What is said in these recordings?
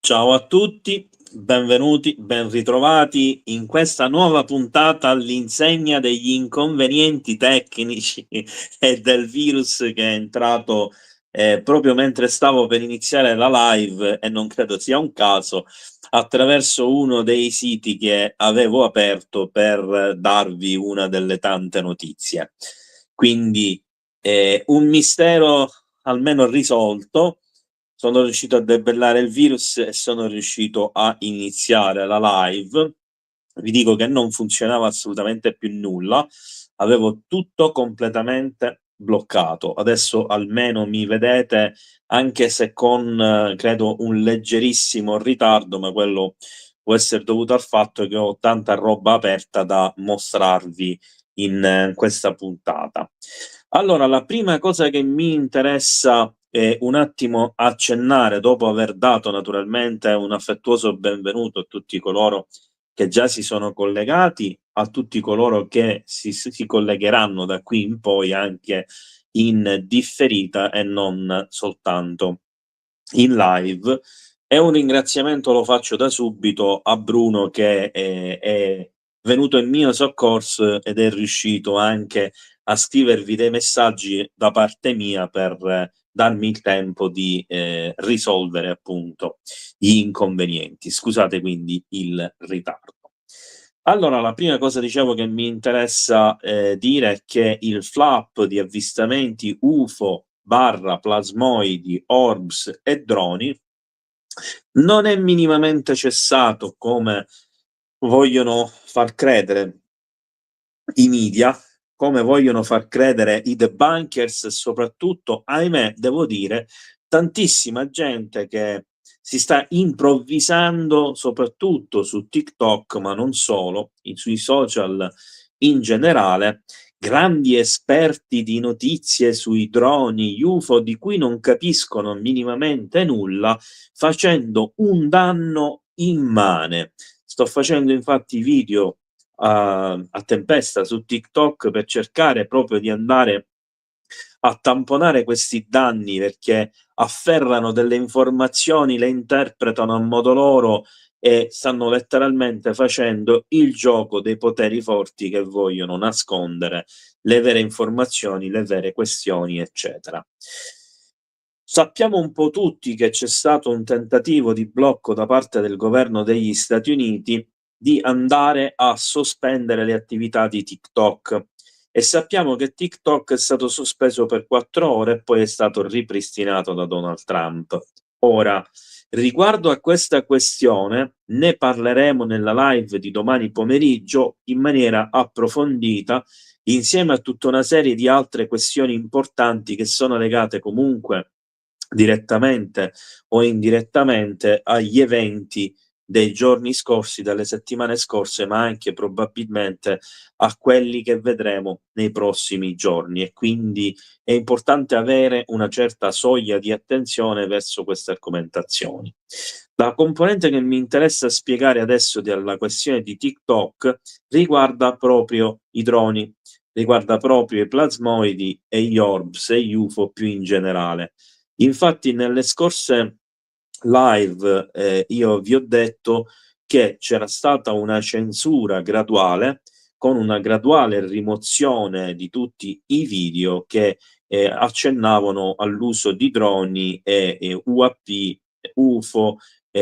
Ciao a tutti, benvenuti, ben ritrovati in questa nuova puntata all'insegna degli inconvenienti tecnici e del virus che è entrato, proprio mentre stavo per iniziare la live, e non credo sia un caso, attraverso uno dei siti che avevo aperto per darvi una delle tante notizie. Quindi, un mistero almeno risolto. Sono riuscito a debellare il virus e sono riuscito a iniziare la live. Vi dico che non funzionava assolutamente più nulla, avevo tutto completamente bloccato. Adesso almeno mi vedete, anche se con credo un leggerissimo ritardo, ma quello può esser dovuto al fatto che ho tanta roba aperta da mostrarvi in questa puntata. Allora, la prima cosa che mi interessa, un attimo accennare, dopo aver dato naturalmente un affettuoso benvenuto a tutti coloro che già si sono collegati, a tutti coloro che si collegheranno da qui in poi anche in differita e non soltanto in live. E un ringraziamento lo faccio da subito a Bruno che è venuto in mio soccorso ed è riuscito anche a scrivervi dei messaggi da parte mia per darmi il tempo di risolvere appunto gli inconvenienti. Scusate quindi il ritardo. Allora, la prima cosa dicevo che mi interessa dire è che il flap di avvistamenti UFO barra plasmoidi, orbs e droni non è minimamente cessato come vogliono far credere i media, come vogliono far credere i debunkers e soprattutto, ahimè, devo dire, tantissima gente che si sta improvvisando, soprattutto su TikTok, ma non solo, sui social in generale, grandi esperti di notizie sui droni UFO di cui non capiscono minimamente nulla, facendo un danno immane. Sto facendo infatti video a tempesta su TikTok per cercare proprio di andare a tamponare questi danni, perché afferrano delle informazioni, le interpretano a modo loro e stanno letteralmente facendo il gioco dei poteri forti che vogliono nascondere le vere informazioni, le vere questioni, eccetera. Sappiamo un po' tutti che c'è stato un tentativo di blocco da parte del governo degli Stati Uniti di andare a sospendere le attività di TikTok e sappiamo che TikTok è stato sospeso per 4 ore e poi è stato ripristinato da Donald Trump. Ora, riguardo a questa questione, ne parleremo nella live di domani pomeriggio in maniera approfondita, insieme a tutta una serie di altre questioni importanti che sono legate comunque direttamente o indirettamente agli eventi dei giorni scorsi, delle settimane scorse, ma anche probabilmente a quelli che vedremo nei prossimi giorni, e quindi è importante avere una certa soglia di attenzione verso queste argomentazioni. La componente che mi interessa spiegare adesso della questione di TikTok riguarda proprio i droni, riguarda proprio i plasmoidi e gli orbs e gli UFO più in generale. Infatti nelle scorse live, io vi ho detto che c'era stata una censura graduale, con una graduale rimozione di tutti i video che, accennavano all'uso di droni e UAP, UFO,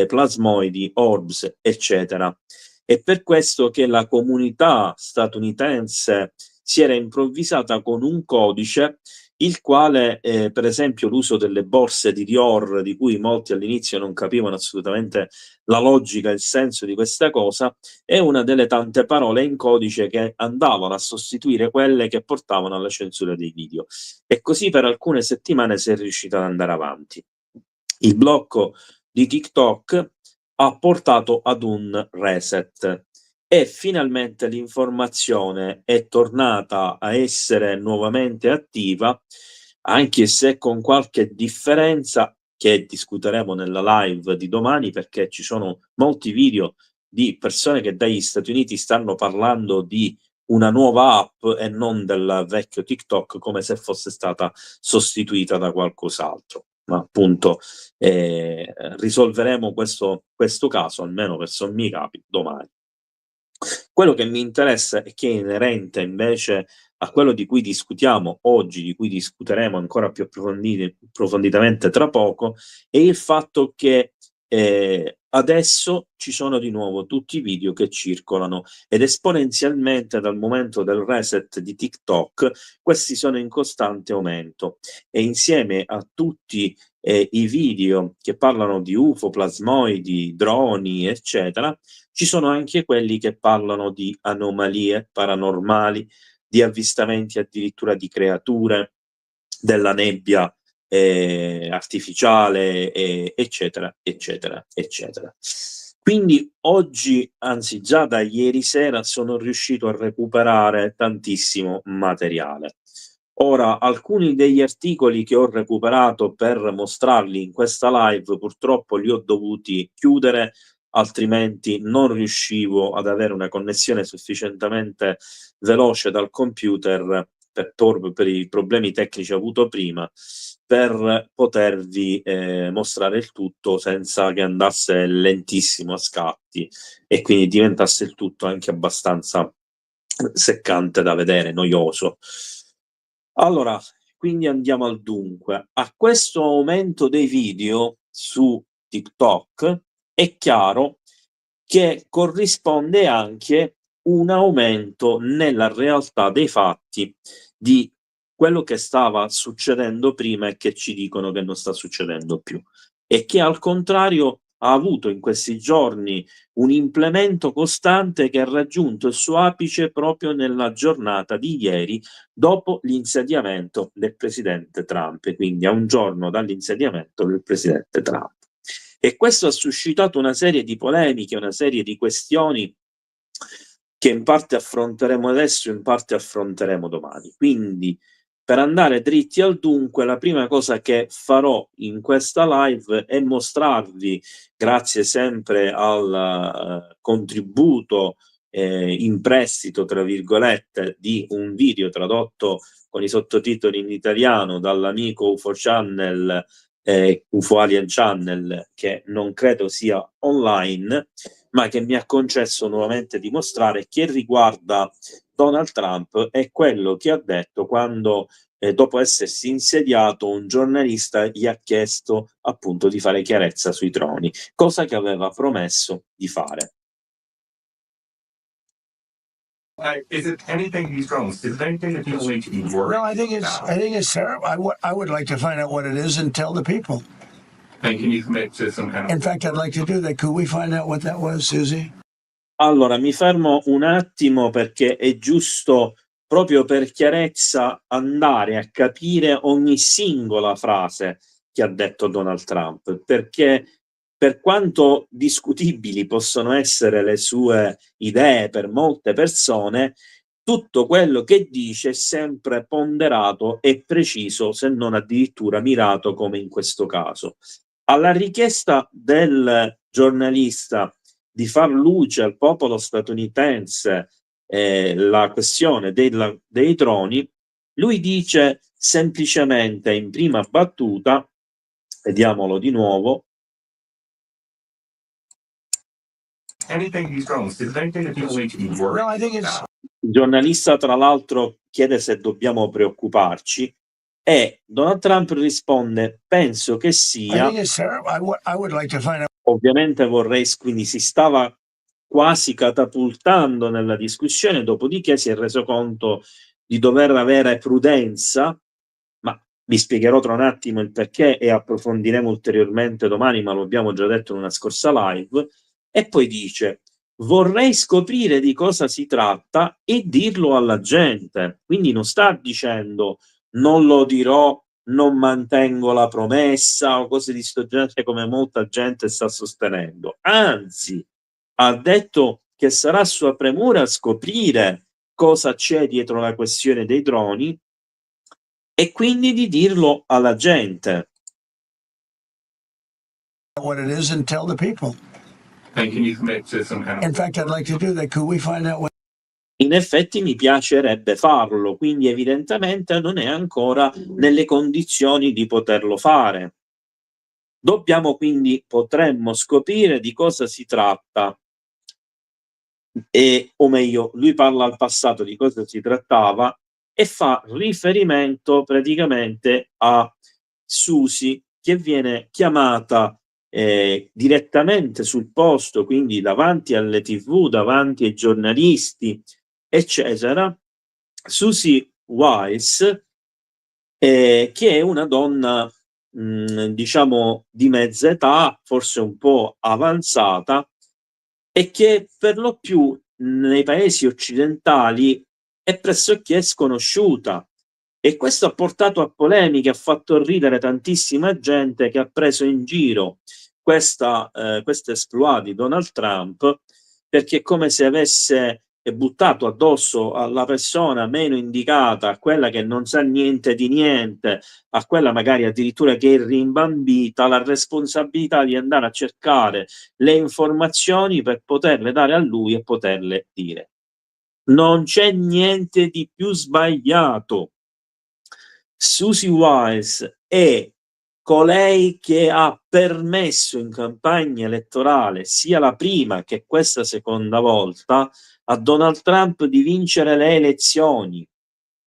plasmoidi, orbs, eccetera. È per questo che la comunità statunitense si era improvvisata con un codice il quale, per esempio l'uso delle borse di Dior, di cui molti all'inizio non capivano assolutamente la logica e il senso di questa cosa, è una delle tante parole in codice che andavano a sostituire quelle che portavano alla censura dei video. E così per alcune settimane si è riusciti ad andare avanti. Il blocco di TikTok ha portato ad un reset e finalmente l'informazione è tornata a essere nuovamente attiva, anche se con qualche differenza che discuteremo nella live di domani, perché ci sono molti video di persone che dagli Stati Uniti stanno parlando di una nuova app e non del vecchio TikTok, come se fosse stata sostituita da qualcos'altro. ma appunto risolveremo questo caso, almeno per sommi capi, domani. Quello che mi interessa e che è inerente invece a quello di cui discutiamo oggi, di cui discuteremo ancora più approfonditamente tra poco, è il fatto che, adesso ci sono di nuovo tutti i video che circolano ed esponenzialmente dal momento del reset di TikTok, questi sono in costante aumento e insieme a tutti, i video che parlano di UFO, plasmoidi, droni, eccetera, ci sono anche quelli che parlano di anomalie paranormali, di avvistamenti addirittura di creature, della nebbia, artificiale, eccetera, eccetera, eccetera. Quindi oggi, anzi già da ieri sera, sono riuscito a recuperare tantissimo materiale. Ora, alcuni degli articoli che ho recuperato per mostrarli in questa live, purtroppo li ho dovuti chiudere, altrimenti non riuscivo ad avere una connessione sufficientemente veloce dal computer per i problemi tecnici avuto prima, per potervi mostrare il tutto senza che andasse lentissimo a scatti e quindi diventasse il tutto anche abbastanza seccante da vedere, noioso. Allora, quindi andiamo al dunque. A questo aumento dei video su TikTok è chiaro che corrisponde anche un aumento nella realtà dei fatti di quello che stava succedendo prima e che ci dicono che non sta succedendo più e che al contrario ha avuto in questi giorni un implemento costante che ha raggiunto il suo apice proprio nella giornata di ieri dopo l'insediamento del presidente Trump, quindi a un giorno dall'insediamento del presidente Trump. E questo ha suscitato una serie di polemiche, una serie di questioni che in parte affronteremo adesso, in parte affronteremo domani. Quindi, per andare dritti al dunque, la prima cosa che farò in questa live è mostrarvi, grazie sempre al contributo in prestito, tra virgolette, di un video tradotto con i sottotitoli in italiano dall'amico UFO Channel, UFO Alien Channel, che non credo sia online, ma che mi ha concesso nuovamente di mostrare, che riguarda Donald Trump e quello che ha detto quando, dopo essersi insediato, un giornalista gli ha chiesto appunto di fare chiarezza sui droni, cosa che aveva promesso di fare. Is it anything these drones? Is it anything that people need to be worried? No, I think it's terrible. I would like to find out what it is and tell the people. And can you commit to some kind of? In fact, I'd like to do that. Could we find out what that was, Susie? Allora, mi fermo un attimo perché è giusto, proprio per chiarezza, andare a capire ogni singola frase che ha detto Donald Trump, perché per quanto discutibili possono essere le sue idee per molte persone, tutto quello che dice è sempre ponderato e preciso, se non addirittura mirato come in questo caso. Alla richiesta del giornalista di far luce al popolo statunitense la questione dei droni, lui dice semplicemente in prima battuta, vediamolo di nuovo. Anything these drones? Is it anything that people need to be worried? No, I think it's. Il giornalista, tra l'altro, chiede se dobbiamo preoccuparci e Donald Trump risponde: penso che I sia. think it's terrible. I would like to find out. Ovviamente quindi si stava quasi catapultando nella discussione, dopodiché si è reso conto di dover avere prudenza, ma vi spiegherò tra un attimo il perché e approfondiremo ulteriormente domani, ma lo abbiamo già detto in una scorsa live, e poi dice: vorrei scoprire di cosa si tratta e dirlo alla gente. Quindi non sta dicendo non lo dirò, non mantengo la promessa o cose di sto genere come molta gente sta sostenendo. Anzi, ha detto che sarà sua premura scoprire cosa c'è dietro la questione dei droni e quindi di dirlo alla gente. What it is and tell the people. And can you commit to some kind of? In fact, I'd like to do that. Could we find out what? In effetti mi piacerebbe farlo, quindi evidentemente non è ancora nelle condizioni di poterlo fare. Potremmo scoprire di cosa si tratta, o meglio, lui parla al passato di cosa si trattava e fa riferimento praticamente a Susi, che viene chiamata direttamente sul posto, quindi davanti alle TV, davanti ai giornalisti, eccetera. Susie Wise, che è una donna, diciamo di mezza età, forse un po' avanzata, e che per lo più nei paesi occidentali è pressoché sconosciuta. E questo ha portato a polemiche, ha fatto ridere tantissima gente che ha preso in giro questo exploit di Donald Trump, perché è come se avesse buttato addosso alla persona meno indicata, a quella che non sa niente di niente, a quella magari addirittura che è rimbambita, la responsabilità di andare a cercare le informazioni per poterle dare a lui e poterle dire. Non c'è niente di più sbagliato. Susie Wise è colei che ha permesso in campagna elettorale, sia la prima che questa seconda volta, a Donald Trump di vincere le elezioni.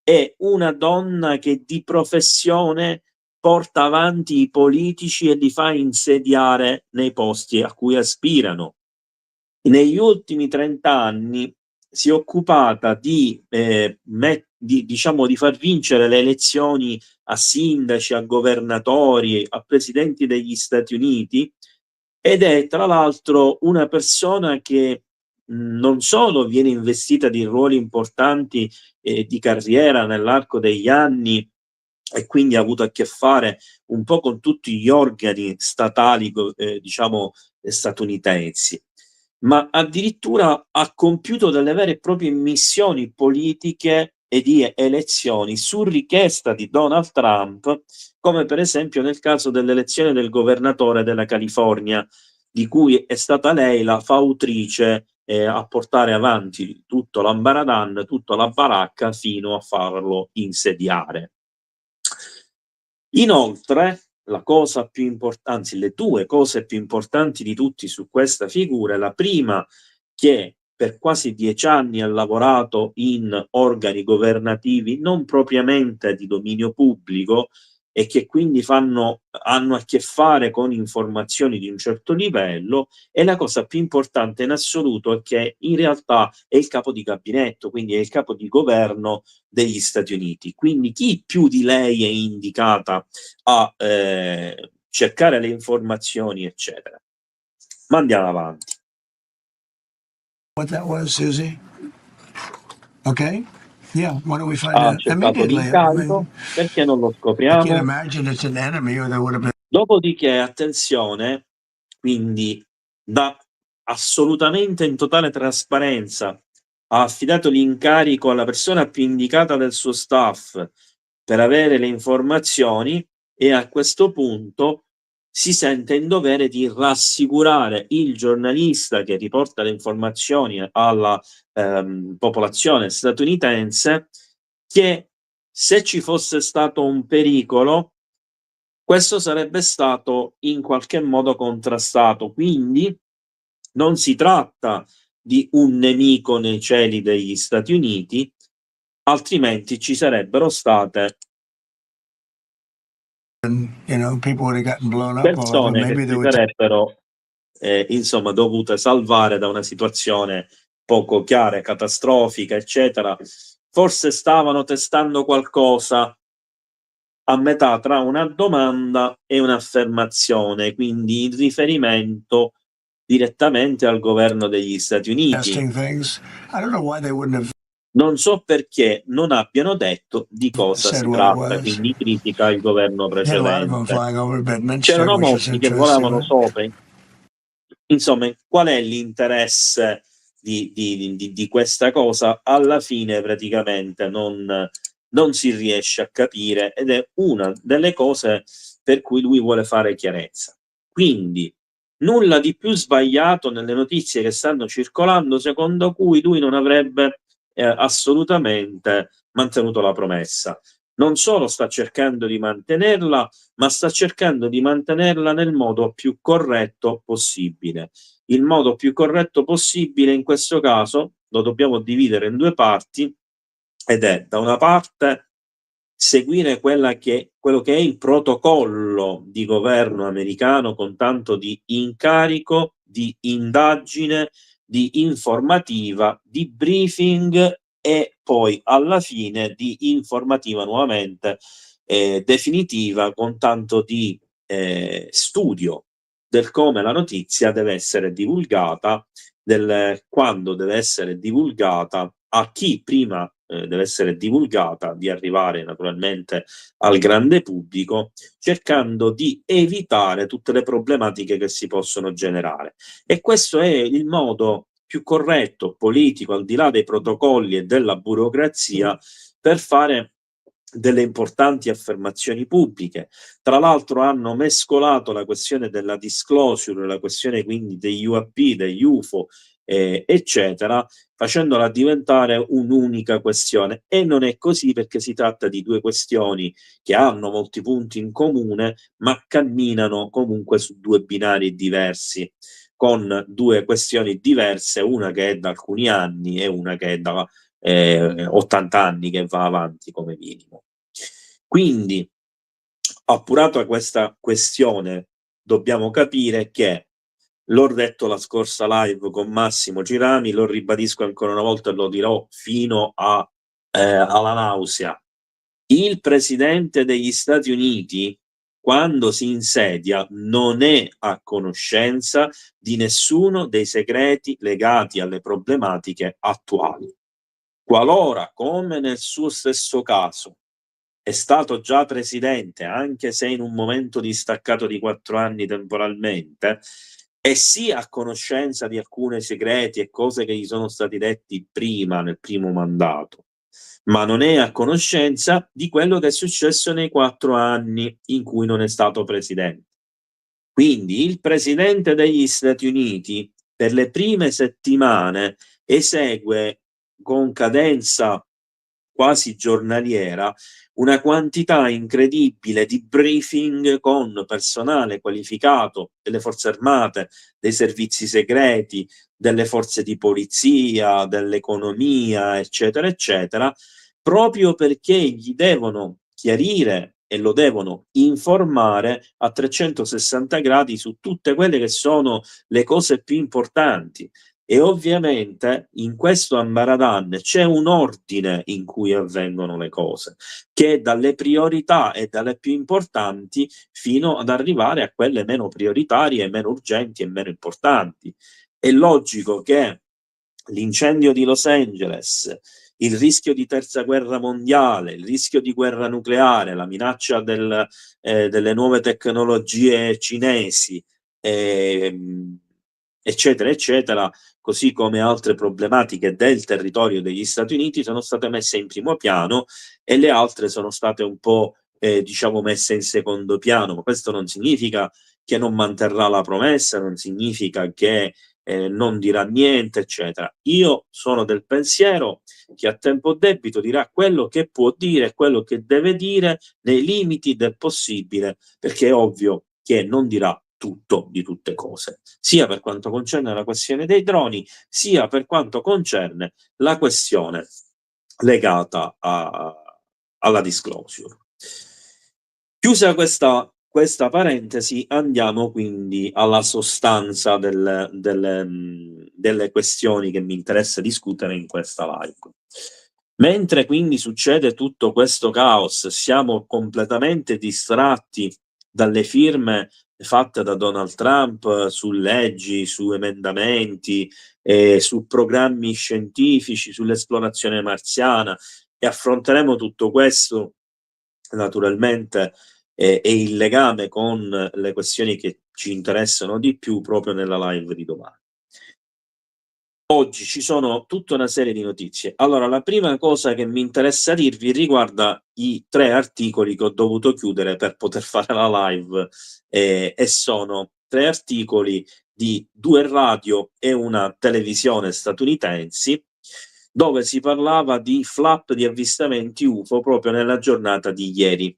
È una donna che di professione porta avanti i politici e li fa insediare nei posti a cui aspirano. Negli ultimi 30 anni si è occupata di far vincere le elezioni a sindaci, a governatori, a presidenti degli Stati Uniti, ed è tra l'altro una persona che non solo viene investita di ruoli importanti di carriera nell'arco degli anni, e quindi ha avuto a che fare un po' con tutti gli organi statali statunitensi, ma addirittura ha compiuto delle vere e proprie missioni politiche e di elezioni su richiesta di Donald Trump, come per esempio nel caso dell'elezione del governatore della California, di cui è stata lei la fautrice a portare avanti tutto l'ambaradan, tutta la baracca, fino a farlo insediare. Inoltre, la cosa più anzi, le due cose più importanti di tutti su questa figura, la prima, che per quasi 10 anni ha lavorato in organi governativi non propriamente di dominio pubblico e che quindi hanno a che fare con informazioni di un certo livello, e la cosa più importante in assoluto è che in realtà è il capo di gabinetto, quindi è il capo di governo degli Stati Uniti. Quindi chi più di lei è indicata a cercare le informazioni, eccetera. Ma andiamo avanti. What that was, Susie? Okay. Yeah, why don't we find Ha out accettato immediately? l'incarico, perché non lo I can't scopriamo? imagine it's an enemy or there would have been. Dopodiché, attenzione, quindi assolutamente in totale trasparenza, ha affidato l'incarico alla persona più indicata del suo staff per avere le informazioni, e a questo punto si sente in dovere di rassicurare il giornalista che riporta le informazioni alla popolazione statunitense che se ci fosse stato un pericolo, questo sarebbe stato in qualche modo contrastato. Quindi non si tratta di un nemico nei cieli degli Stati Uniti, altrimenti ci sarebbero state People would have gotten blown up all over. persone che Maybe si they would. sarebbero dovute salvare da una situazione poco chiara e catastrofica, eccetera. Forse stavano testando qualcosa a metà tra una domanda e un'affermazione, quindi in riferimento direttamente al governo degli Stati Uniti. Testing things. I don't know why they wouldn't have Non so perché non abbiano detto di cosa said si what it tratta, was. quindi critica il governo They had a lot of them precedente. flying over Bedminster, C'erano which is molti che interesting. volavano sopra. Insomma, qual è l'interesse di questa cosa? Alla fine praticamente non si riesce a capire, ed è una delle cose per cui lui vuole fare chiarezza. Quindi nulla di più sbagliato nelle notizie che stanno circolando, secondo cui lui non avrebbe assolutamente mantenuto la promessa. non solo sta cercando di mantenerla, ma sta cercando di mantenerla nel modo più corretto possibile. Il modo più corretto possibile in questo caso lo dobbiamo dividere in due parti, ed è da una parte seguire quello che è il protocollo di governo americano, con tanto di incarico, di indagine, di informativa, di briefing e poi alla fine di informativa nuovamente definitiva, con tanto di studio del come la notizia deve essere divulgata, del quando deve essere divulgata, a chi prima deve essere divulgata, di arrivare naturalmente al grande pubblico, cercando di evitare tutte le problematiche che si possono generare. E questo è il modo più corretto, politico, al di là dei protocolli e della burocrazia, per fare delle importanti affermazioni pubbliche. Tra l'altro hanno mescolato la questione della disclosure, la questione quindi degli UAP, degli UFO, eccetera, facendola diventare un'unica questione. E non è così, perché si tratta di due questioni che hanno molti punti in comune, ma camminano comunque su due binari diversi, con due questioni diverse, una che è da alcuni anni e una che è da 80 anni che va avanti come minimo. Quindi, appurata questa questione, dobbiamo capire che, l'ho detto la scorsa live con Massimo Girami, lo ribadisco ancora una volta e lo dirò fino alla nausea: il presidente degli Stati Uniti, quando si insedia, non è a conoscenza di nessuno dei segreti legati alle problematiche attuali. Qualora, come nel suo stesso caso, è stato già presidente, anche se in un momento distaccato di 4 anni temporalmente, e sia a conoscenza di alcuni segreti e cose che gli sono stati detti prima, nel primo mandato, ma non è a conoscenza di quello che è successo nei 4 anni in cui non è stato presidente. Quindi il presidente degli Stati Uniti, per le prime settimane, esegue con cadenza quasi giornaliera una quantità incredibile di briefing con personale qualificato delle forze armate, dei servizi segreti, delle forze di polizia, dell'economia, eccetera, eccetera, proprio perché gli devono chiarire e lo devono informare a 360 gradi su tutte quelle che sono le cose più importanti. E ovviamente in questo ambaradan c'è un ordine in cui avvengono le cose, che è dalle priorità e dalle più importanti fino ad arrivare a quelle meno prioritarie, meno urgenti e meno importanti. È logico che l'incendio di Los Angeles, il rischio di terza guerra mondiale, il rischio di guerra nucleare, la minaccia delle nuove tecnologie cinesi, eccetera, eccetera, così come altre problematiche del territorio degli Stati Uniti, sono state messe in primo piano, e le altre sono state un po' diciamo messe in secondo piano. Ma questo non significa che non manterrà la promessa, non significa che non dirà niente, eccetera. Io sono del pensiero che a tempo debito dirà quello che può dire, quello che deve dire, nei limiti del possibile, perché è ovvio che non dirà tutto di tutte cose, sia per quanto concerne la questione dei droni, sia per quanto concerne la questione legata alla disclosure. Chiusa questa parentesi, andiamo quindi alla sostanza delle questioni che mi interessa discutere in questa live. Mentre quindi succede tutto questo caos, siamo completamente distratti dalle firme fatte da Donald Trump su leggi, su emendamenti, su programmi scientifici, sull'esplorazione marziana, e affronteremo tutto questo naturalmente e il legame con le questioni che ci interessano di più proprio nella live di domani. Oggi ci sono tutta una serie di notizie. Allora, la prima cosa che mi interessa dirvi riguarda i 3 articoli che ho dovuto chiudere per poter fare la live, e sono 3 articoli di 2 radio e una televisione statunitensi, dove si parlava di flap di avvistamenti UFO proprio nella giornata di ieri.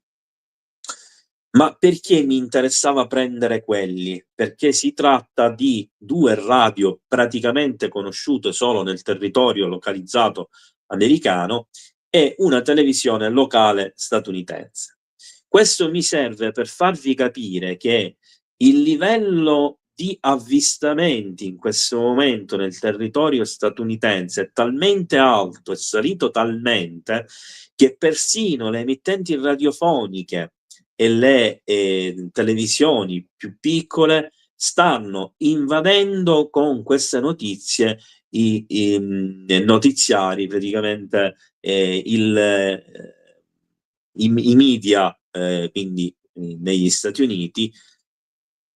Ma perché mi interessava prendere quelli? Perché si tratta di 2 radio praticamente conosciute solo nel territorio localizzato americano e una televisione locale statunitense. Questo mi serve per farvi capire che il livello di avvistamenti in questo momento nel territorio statunitense è talmente alto, è salito talmente, che persino le emittenti radiofoniche e le televisioni più piccole stanno invadendo con queste notizie i notiziari, praticamente i media, quindi negli Stati Uniti,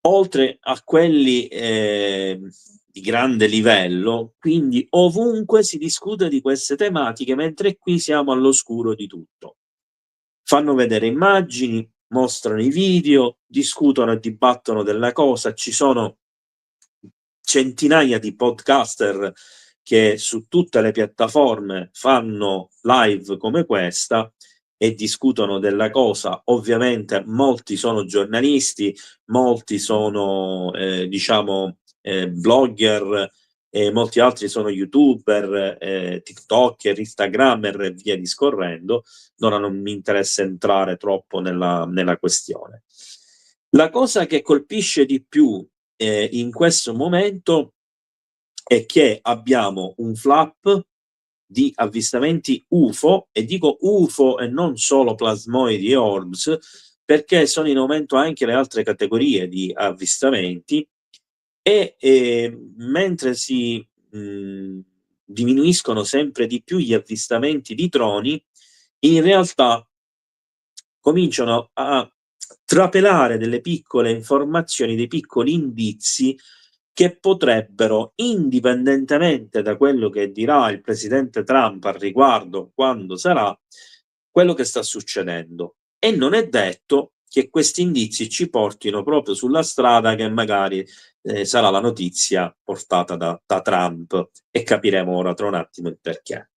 oltre a quelli di grande livello, quindi ovunque si discute di queste tematiche, mentre qui siamo all'oscuro di tutto. Fanno vedere immagini, mostrano i video, discutono e dibattono della cosa. Ci sono centinaia di podcaster che su tutte le piattaforme fanno live come questa e discutono della cosa. Ovviamente molti sono giornalisti, molti sono blogger, e molti altri sono youtuber, tiktoker, instagrammer e via discorrendo. Ora non mi interessa entrare troppo nella questione. La cosa che colpisce di più in questo momento è che abbiamo un flap di avvistamenti UFO, e dico UFO e non solo plasmoidi e orbs, perché sono in aumento anche le altre categorie di avvistamenti, e mentre si diminuiscono sempre di più gli avvistamenti di droni, in realtà cominciano a trapelare delle piccole informazioni, dei piccoli indizi che potrebbero, indipendentemente da quello che dirà il presidente Trump al riguardo quando sarà, quello che sta succedendo. E non è detto che questi indizi ci portino proprio sulla strada che magari sarà la notizia portata da Trump, e capiremo ora tra un attimo il perché.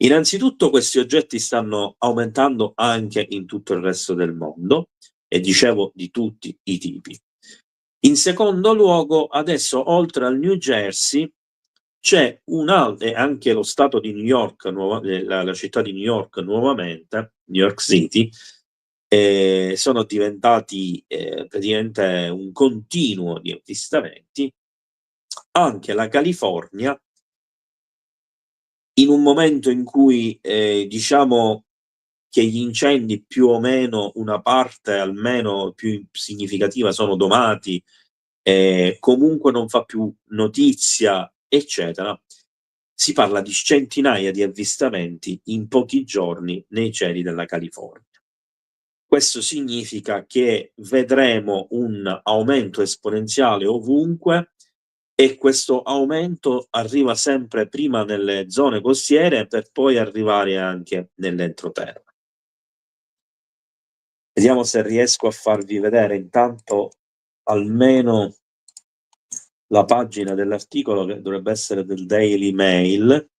Innanzitutto questi oggetti stanno aumentando anche in tutto il resto del mondo, e dicevo di tutti i tipi. In secondo luogo, adesso oltre al New Jersey c'è e anche lo stato di New York, la città di New York nuovamente, New York City, sono diventati praticamente un continuo di avvistamenti. Anche la California, in un momento in cui diciamo che gli incendi più o meno, una parte almeno più significativa, sono domati, comunque non fa più notizia, eccetera, si parla di centinaia di avvistamenti in pochi giorni nei cieli della California. Questo significa che vedremo un aumento esponenziale ovunque, e questo aumento arriva sempre prima nelle zone costiere per poi arrivare anche nell'entroterra. Vediamo se riesco a farvi vedere intanto almeno la pagina dell'articolo, che dovrebbe essere del Daily Mail.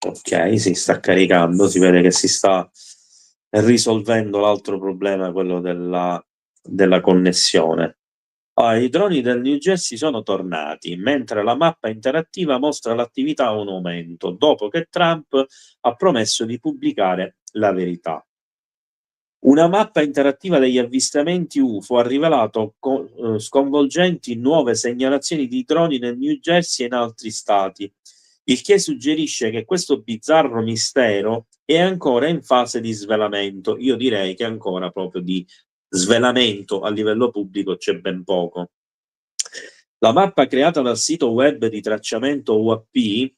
Ok, si sta caricando, si vede che si sta risolvendo l'altro problema, quello della connessione. I droni del New Jersey sono tornati, mentre la mappa interattiva mostra l'attività a un aumento, dopo che Trump ha promesso di pubblicare la verità. Una mappa interattiva degli avvistamenti UFO ha rivelato sconvolgenti nuove segnalazioni di droni nel New Jersey e in altri stati, il che suggerisce che questo bizzarro mistero è ancora in fase di svelamento. Io direi che ancora proprio di svelamento a livello pubblico c'è ben poco. La mappa creata dal sito web di tracciamento UAP,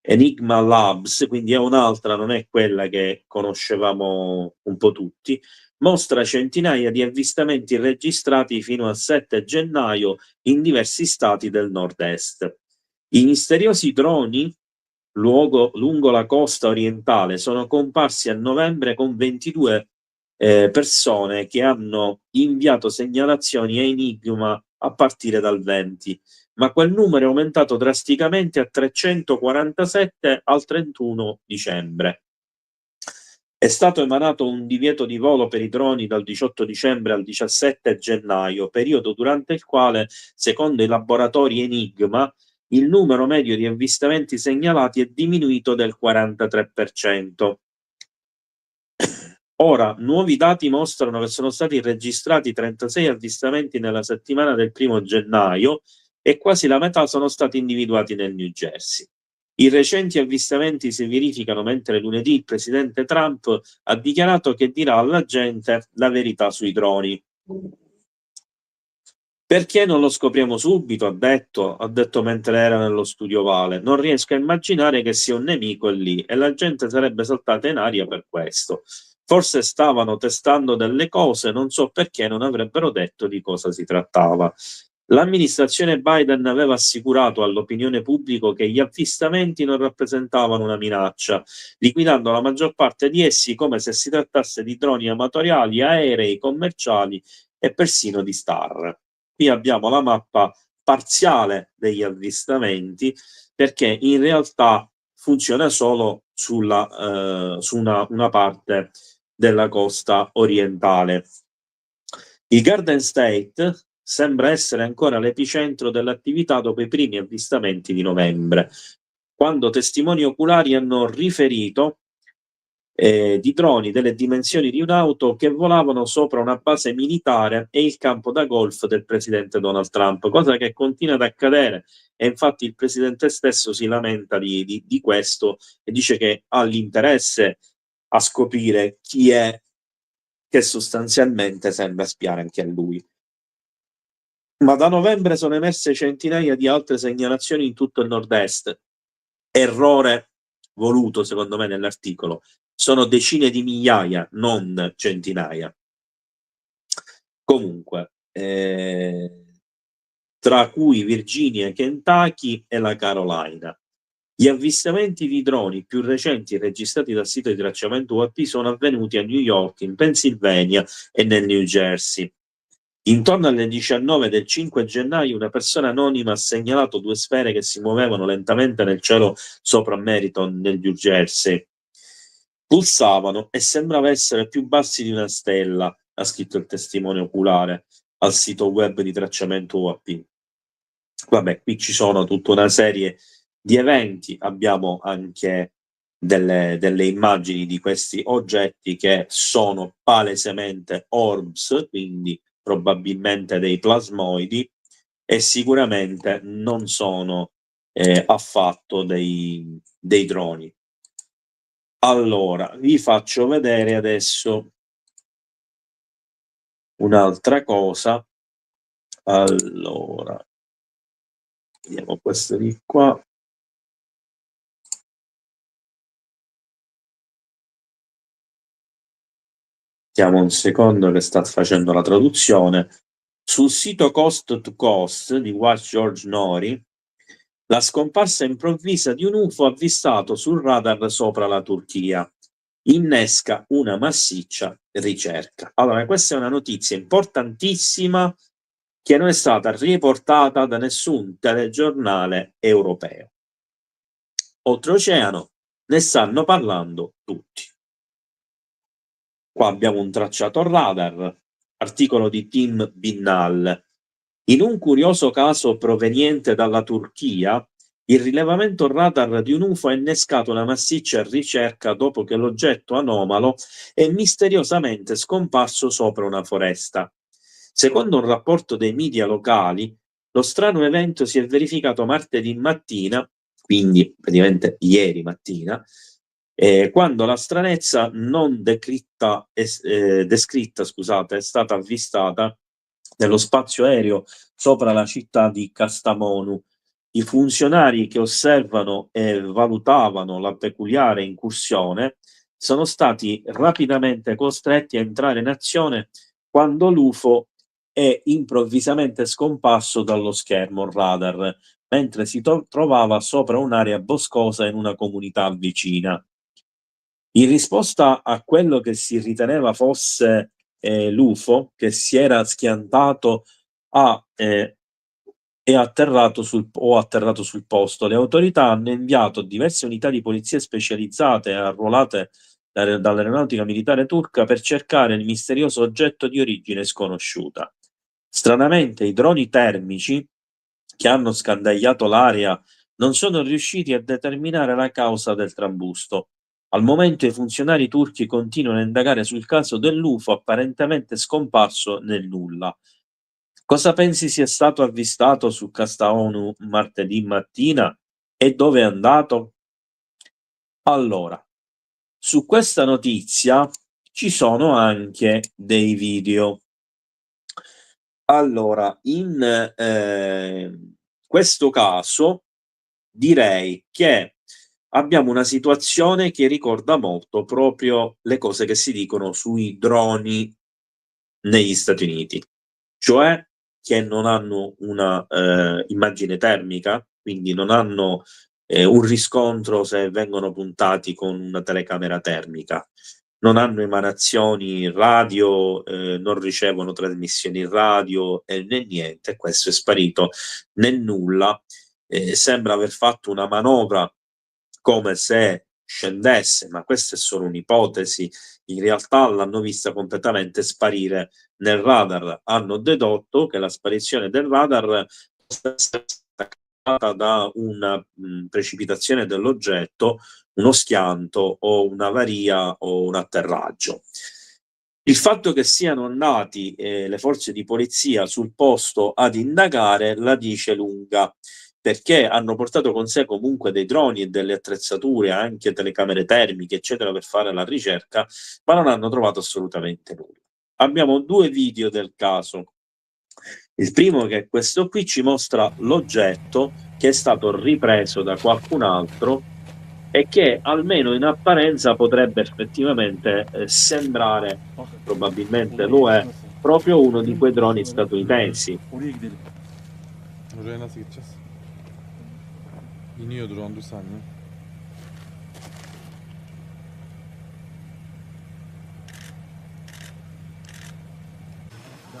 Enigma Labs, quindi è un'altra, non è quella che conoscevamo un po' tutti, mostra centinaia di avvistamenti registrati fino al 7 gennaio in diversi stati del nord-est. I misteriosi droni lungo la costa orientale sono comparsi a novembre con 22 persone che hanno inviato segnalazioni a Enigma a partire dal 20, ma quel numero è aumentato drasticamente a 347 al 31 dicembre. È stato emanato un divieto di volo per i droni dal 18 dicembre al 17 gennaio, periodo durante il quale, secondo i laboratori Enigma, il numero medio di avvistamenti segnalati è diminuito del 43%. Ora, nuovi dati mostrano che sono stati registrati 36 avvistamenti nella settimana del 1 gennaio e quasi la metà sono stati individuati nel New Jersey. I recenti avvistamenti si verificano mentre lunedì il presidente Trump ha dichiarato che dirà alla gente la verità sui droni. Perché non lo scopriamo subito? Ha detto mentre era nello studio Vale. Non riesco a immaginare che sia un nemico lì e la gente sarebbe saltata in aria per questo. Forse stavano testando delle cose, non so perché non avrebbero detto di cosa si trattava. L'amministrazione Biden aveva assicurato all'opinione pubblica che gli avvistamenti non rappresentavano una minaccia, liquidando la maggior parte di essi come se si trattasse di droni amatoriali, aerei, commerciali e persino di star. Qui abbiamo la mappa parziale degli avvistamenti, perché in realtà funziona solo su una parte della costa orientale. Il Garden State sembra essere ancora l'epicentro dell'attività dopo i primi avvistamenti di novembre, quando testimoni oculari hanno riferito di droni delle dimensioni di un'auto che volavano sopra una base militare e il campo da golf del presidente Donald Trump, cosa che continua ad accadere, e infatti il presidente stesso si lamenta di questo e dice che ha l'interesse a scoprire chi è che sostanzialmente sembra spiare anche a lui. Ma da novembre sono emerse centinaia di altre segnalazioni in tutto il nord-est. Errore voluto, secondo me, nell'articolo. Sono decine di migliaia, non centinaia. Comunque, tra cui Virginia, Kentucky e la Carolina. Gli avvistamenti di droni più recenti registrati dal sito di tracciamento UAP sono avvenuti a New York, in Pennsylvania e nel New Jersey. Intorno alle 19 del 5 gennaio una persona anonima ha segnalato 2 sfere che si muovevano lentamente nel cielo sopra Meriton, nel New Jersey. Pulsavano e sembrava essere più bassi di una stella, ha scritto il testimone oculare al sito web di tracciamento UAP. Vabbè, qui ci sono tutta una serie di eventi, abbiamo anche delle immagini di questi oggetti che sono palesemente orbs, quindi probabilmente dei plasmoidi, e sicuramente non sono affatto dei droni. Allora, vi faccio vedere adesso un'altra cosa. Allora, vediamo questo di qua. Diamo un secondo che sta facendo la traduzione. Sul sito Coast to Coast di Watch George Nori, la scomparsa improvvisa di un UFO avvistato sul radar sopra la Turchia innesca una massiccia ricerca. Allora, questa è una notizia importantissima che non è stata riportata da nessun telegiornale europeo. Oltreoceano ne stanno parlando tutti. Qua abbiamo un tracciato radar, articolo di Tim Binnall. In un curioso caso proveniente dalla Turchia, il rilevamento radar di un UFO ha innescato una massiccia ricerca dopo che l'oggetto anomalo è misteriosamente scomparso sopra una foresta. Secondo un rapporto dei media locali, lo strano evento si è verificato martedì mattina, quindi praticamente ieri mattina, quando la stranezza non descritta è stata avvistata nello spazio aereo sopra la città di Kastamonu. I funzionari che osservano e valutavano la peculiare incursione sono stati rapidamente costretti a entrare in azione quando l'UFO è improvvisamente scomparso dallo schermo radar, mentre si trovava sopra un'area boscosa in una comunità vicina. In risposta a quello che si riteneva fosse l'UFO, che si era schiantato a atterrato sul posto. Le autorità hanno inviato diverse unità di polizia specializzate arruolate dall'aeronautica militare turca per cercare il misterioso oggetto di origine sconosciuta. Stranamente, i droni termici che hanno scandagliato l'area non sono riusciti a determinare la causa del trambusto. Al momento i funzionari turchi continuano a indagare sul caso dell'UFO apparentemente scomparso nel nulla. Cosa pensi sia stato avvistato su Casta ONU martedì mattina e dove è andato? Allora, su questa notizia ci sono anche dei video. Allora, in questo caso direi che abbiamo una situazione che ricorda molto proprio le cose che si dicono sui droni negli Stati Uniti, cioè che non hanno una immagine termica, quindi non hanno un riscontro se vengono puntati con una telecamera termica, non hanno emanazioni radio, non ricevono trasmissioni radio né niente, questo è sparito nel nulla. Sembra aver fatto una manovra come se scendesse, ma questa è solo un'ipotesi, in realtà l'hanno vista completamente sparire nel radar. Hanno dedotto che la sparizione del radar possa essere stata da una precipitazione dell'oggetto, uno schianto o un'avaria o un atterraggio. Il fatto che siano andati le forze di polizia sul posto ad indagare la dice lunga, perché hanno portato con sé comunque dei droni e delle attrezzature, anche telecamere termiche, eccetera, per fare la ricerca, ma non hanno trovato assolutamente nulla. Abbiamo 2 video del caso. Il primo, che è questo qui, ci mostra l'oggetto che è stato ripreso da qualcun altro e che almeno in apparenza potrebbe effettivamente sembrare, probabilmente lo è, proprio uno di quei droni statunitensi. Oraya nasıl gideceğiz? İniyordur 10 saniye.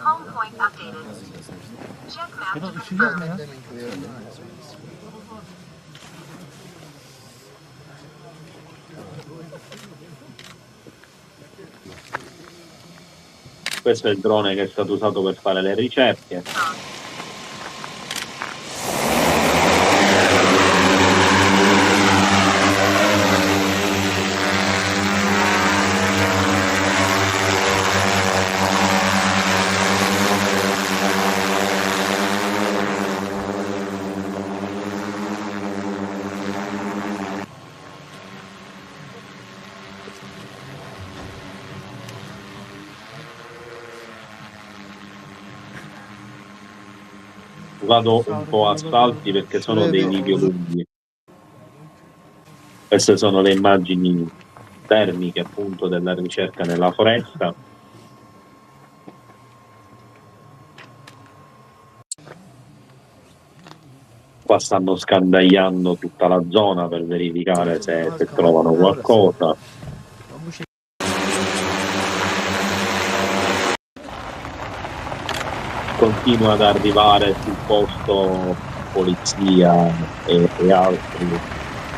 Home point updated. Check map to confirm. Questo è il drone che è stato usato per fare le ricerche. Vado un po' a salti perché sono dei video lunghi. Queste sono le immagini termiche appunto della ricerca nella foresta. Qua stanno scandagliando tutta la zona per verificare se trovano qualcosa. Continua ad arrivare sul posto polizia e altri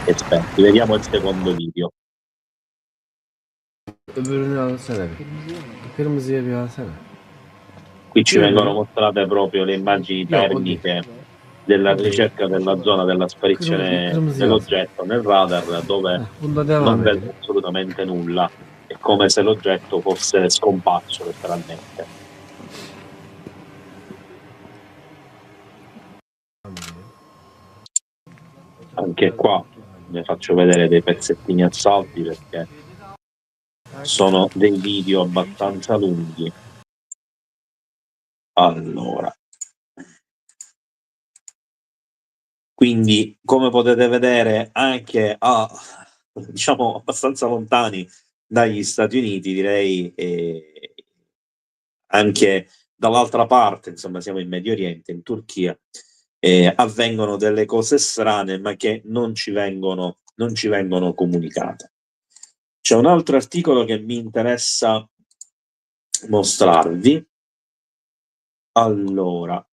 esperti. Vediamo il secondo video. Öbürünü alsana bir. Kırmızıya bir alsana. Qui ci vengono mostrate proprio le immagini termiche della ricerca della zona della sparizione dell'oggetto nel radar, dove Bunda non devam vedo edelim. assolutamente nulla. È come se l'oggetto fosse scomparso letteralmente. Anche qua ne faccio vedere dei pezzettini a salti perché sono dei video abbastanza lunghi. Allora, quindi come potete vedere anche diciamo abbastanza lontani dagli Stati Uniti, direi, anche dall'altra parte, insomma siamo in Medio Oriente, in Turchia, avvengono delle cose strane ma che non ci vengono comunicate. C'è un altro articolo che mi interessa mostrarvi. Allora,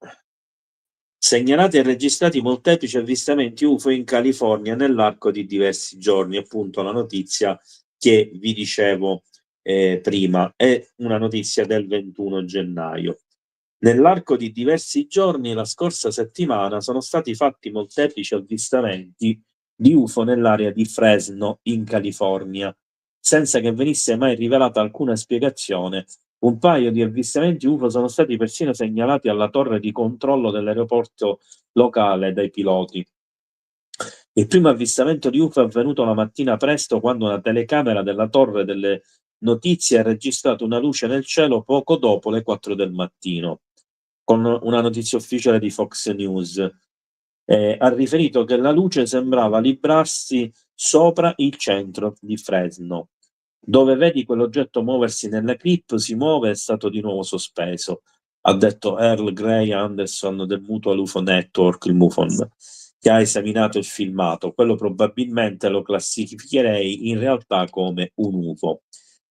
Segnalati e registrati molteplici avvistamenti UFO in California nell'arco di diversi giorni, appunto la notizia che vi dicevo prima, è una notizia del 21 gennaio. Nell'arco di diversi giorni, la scorsa settimana, sono stati fatti molteplici avvistamenti di UFO nell'area di Fresno, in California, senza che venisse mai rivelata alcuna spiegazione. Un paio di avvistamenti UFO sono stati persino segnalati alla torre di controllo dell'aeroporto locale dai piloti. Il primo avvistamento di UFO è avvenuto la mattina presto, quando una telecamera della torre delle notizie ha registrato una luce nel cielo poco dopo le 4 del mattino, con una notizia ufficiale di Fox News. Ha riferito che la luce sembrava librarsi sopra il centro di Fresno. Dove vedi quell'oggetto muoversi nell'eclipse si muove, è stato di nuovo sospeso, ha detto Earl Grey Anderson del Mutual UFO Network, il MUFON, che ha esaminato il filmato. Quello probabilmente lo classificherei in realtà come un UFO.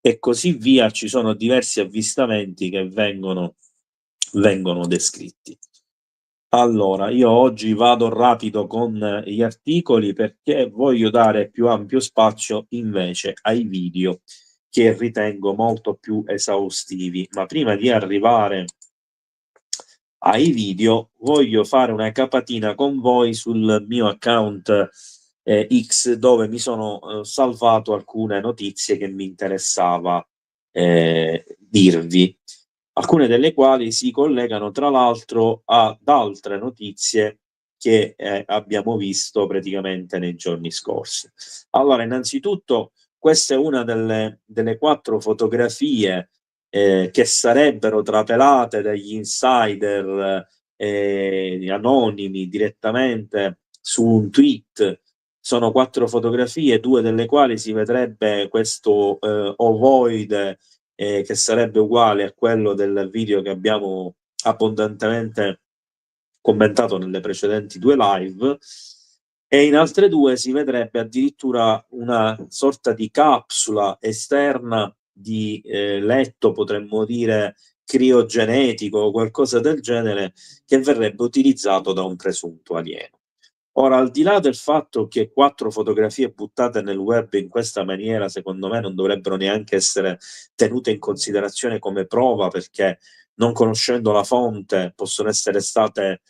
E così via, ci sono diversi avvistamenti che vengono descritti. Allora, io oggi vado rapido con gli articoli perché voglio dare più ampio spazio invece ai video, che ritengo molto più esaustivi. Ma prima di arrivare ai video, voglio fare una capatina con voi sul mio account X, dove mi sono salvato alcune notizie che mi interessava dirvi, alcune delle quali si collegano tra l'altro ad altre notizie che abbiamo visto praticamente nei giorni scorsi. Allora, innanzitutto, questa è una delle 4 fotografie che sarebbero trapelate dagli insider anonimi direttamente su un tweet. Sono 4 fotografie, 2 delle quali si vedrebbe questo ovoide che sarebbe uguale a quello del video che abbiamo abbondantemente commentato nelle precedenti 2 live, e in altre 2 si vedrebbe addirittura una sorta di capsula esterna di letto, potremmo dire criogenetico o qualcosa del genere, che verrebbe utilizzato da un presunto alieno. Ora, al di là del fatto che 4 fotografie buttate nel web in questa maniera, secondo me non dovrebbero neanche essere tenute in considerazione come prova, perché non conoscendo la fonte possono essere state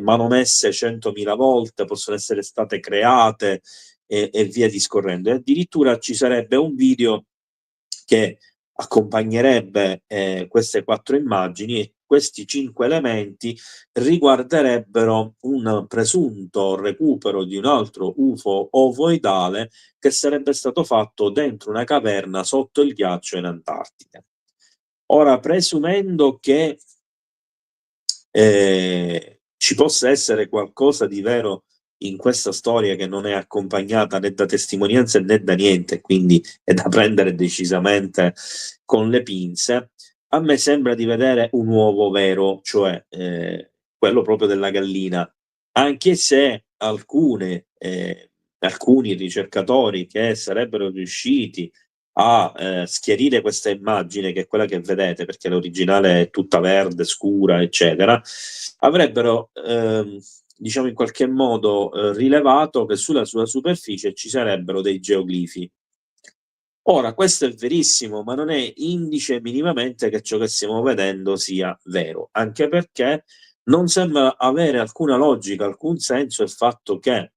manomesse 100.000 volte, possono essere state create e via discorrendo. E addirittura ci sarebbe un video che accompagnerebbe queste 4 immagini, e questi 5 elementi riguarderebbero un presunto recupero di un altro UFO ovoidale che sarebbe stato fatto dentro una caverna sotto il ghiaccio in Antartide. Ora, presumendo che ci possa essere qualcosa di vero in questa storia, che non è accompagnata né da testimonianze né da niente, quindi è da prendere decisamente con le pinze, a me sembra di vedere un uovo vero, cioè quello proprio della gallina, anche se alcuni ricercatori che sarebbero riusciti a schiarire questa immagine, che è quella che vedete, perché l'originale è tutta verde, scura, eccetera, avrebbero diciamo in qualche modo rilevato che sulla sua superficie ci sarebbero dei geoglifi. Ora, questo è verissimo, ma non è indice minimamente che ciò che stiamo vedendo sia vero, anche perché non sembra avere alcuna logica, alcun senso il fatto che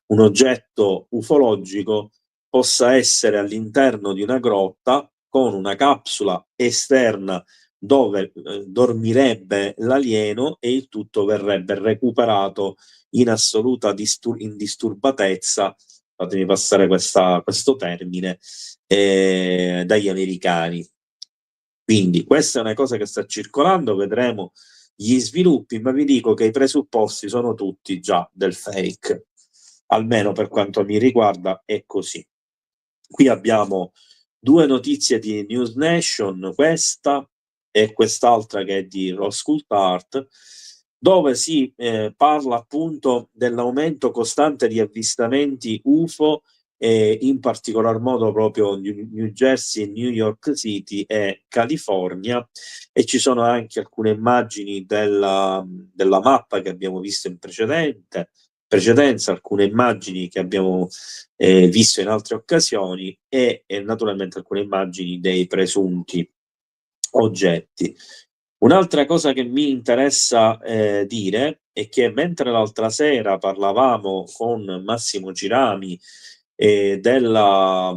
un oggetto ufologico possa essere all'interno di una grotta con una capsula esterna dove dormirebbe l'alieno, e il tutto verrebbe recuperato in assoluta indisturbatezza, fatemi passare questo termine, dagli americani. Quindi questa è una cosa che sta circolando, vedremo gli sviluppi, ma vi dico che i presupposti sono tutti già del fake, almeno per quanto mi riguarda è così. Qui abbiamo 2 notizie di News Nation, questa e quest'altra che è di Rosscultart, dove si parla appunto dell'aumento costante di avvistamenti UFO in particolar modo proprio New Jersey, New York City e California, e ci sono anche alcune immagini della mappa che abbiamo visto in precedenza, alcune immagini che abbiamo visto in altre occasioni e naturalmente alcune immagini dei presunti oggetti. Un'altra cosa che mi interessa dire è che mentre l'altra sera parlavamo con Massimo Girami della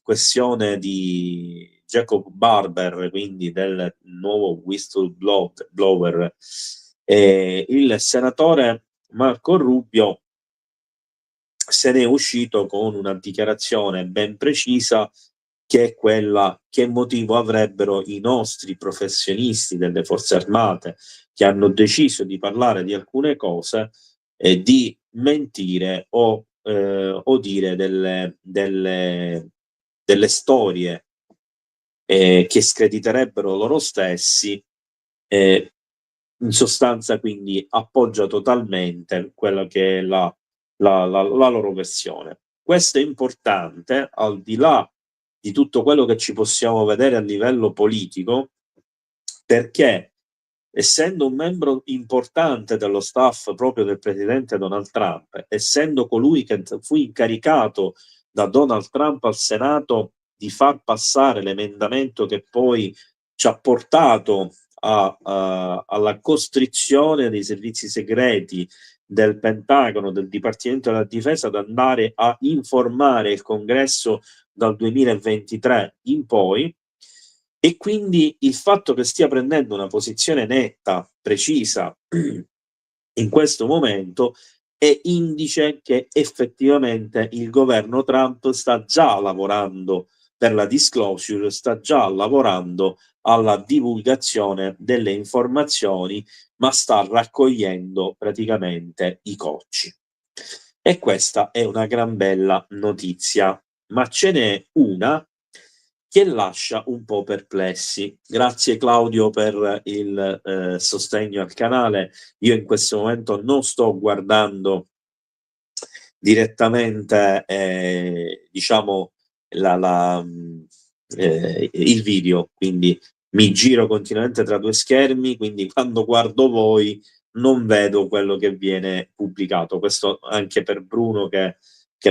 questione di Jacob Barber, quindi del nuovo whistleblower, il senatore Marco Rubio se ne è uscito con una dichiarazione ben precisa, che è quella: che motivo avrebbero i nostri professionisti delle forze armate che hanno deciso di parlare di alcune cose di mentire o dire delle storie che screditerebbero loro stessi. In sostanza, quindi, appoggia totalmente quella che è la loro versione. Questo è importante, al di là di tutto quello che ci possiamo vedere a livello politico, perché essendo un membro importante dello staff proprio del presidente Donald Trump, essendo colui che fu incaricato da Donald Trump al Senato di far passare l'emendamento che poi ci ha portato alla costrizione dei servizi segreti del Pentagono, del Dipartimento della Difesa, ad andare a informare il Congresso dal 2023 in poi, e quindi il fatto che stia prendendo una posizione netta, precisa, in questo momento è indice che effettivamente il governo Trump sta già lavorando per la disclosure, sta già lavorando alla divulgazione delle informazioni, ma sta raccogliendo praticamente i cocci. E questa è una gran bella notizia, ma ce n'è una che lascia un po' perplessi. Grazie Claudio per il sostegno al canale. Io in questo momento non sto guardando direttamente diciamo il video, quindi mi giro continuamente tra due schermi, quindi quando guardo voi non vedo quello che viene pubblicato. Questo anche per Bruno che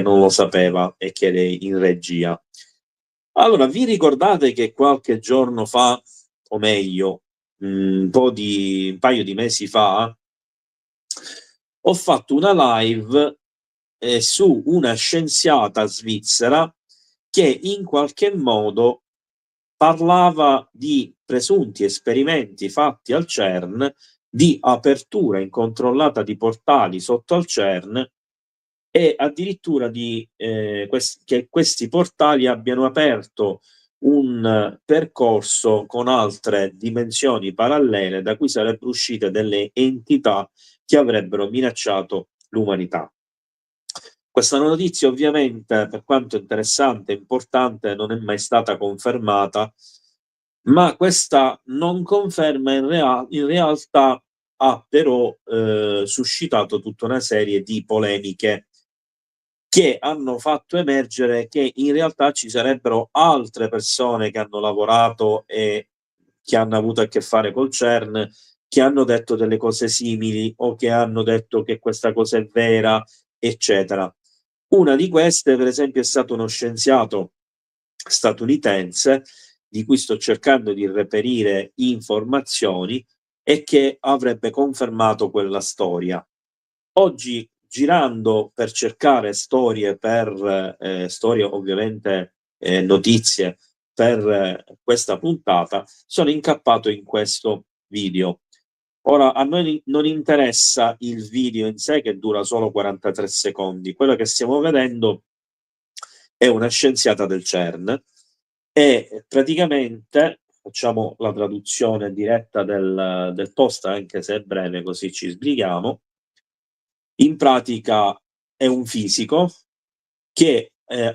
non lo sapeva e che è in regia. Allora, vi ricordate che qualche giorno fa, o meglio, un paio di mesi fa, ho fatto una live su una scienziata svizzera che in qualche modo parlava di presunti esperimenti fatti al CERN, di apertura incontrollata di portali sotto al CERN, e addirittura che questi portali abbiano aperto un percorso con altre dimensioni parallele da cui sarebbero uscite delle entità che avrebbero minacciato l'umanità. Questa notizia ovviamente, per quanto interessante e importante, non è mai stata confermata, ma questa non conferma in realtà ha però suscitato tutta una serie di polemiche che hanno fatto emergere che in realtà ci sarebbero altre persone che hanno lavorato e che hanno avuto a che fare col CERN, che hanno detto delle cose simili o che hanno detto che questa cosa è vera, eccetera. Una di queste, per esempio, è stato uno scienziato statunitense, di cui sto cercando di reperire informazioni, e che avrebbe confermato quella storia. Oggi, girando per cercare storie ovviamente notizie per questa puntata, sono incappato in questo video. Ora, a noi non interessa il video in sé, che dura solo 43 secondi. Quello che stiamo vedendo è una scienziata del CERN e praticamente, facciamo la traduzione diretta del post, anche se è breve, così ci sbrighiamo. In pratica è un fisico che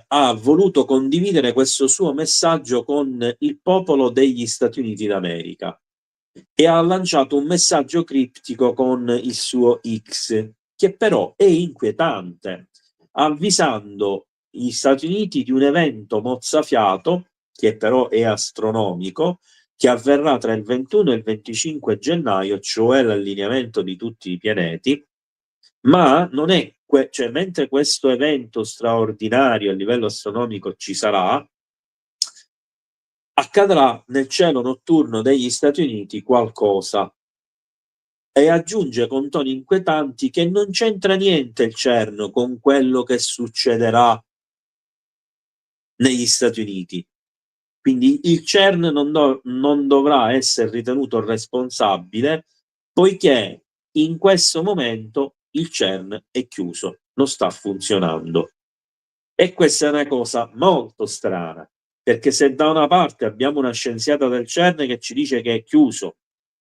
ha voluto condividere questo suo messaggio con il popolo degli Stati Uniti d'America e ha lanciato un messaggio criptico con il suo X, che però è inquietante, avvisando gli Stati Uniti di un evento mozzafiato, che però è astronomico, che avverrà tra il 21 e il 25 gennaio, cioè l'allineamento di tutti i pianeti, ma non è cioè, mentre questo evento straordinario a livello astronomico ci sarà, accadrà nel cielo notturno degli Stati Uniti qualcosa. E aggiunge con toni inquietanti che non c'entra niente il CERN con quello che succederà negli Stati Uniti. Quindi il CERN non dovrà essere ritenuto responsabile, poiché in questo momento il CERN è chiuso, non sta funzionando. E questa è una cosa molto strana, perché se da una parte abbiamo una scienziata del CERN che ci dice che è chiuso,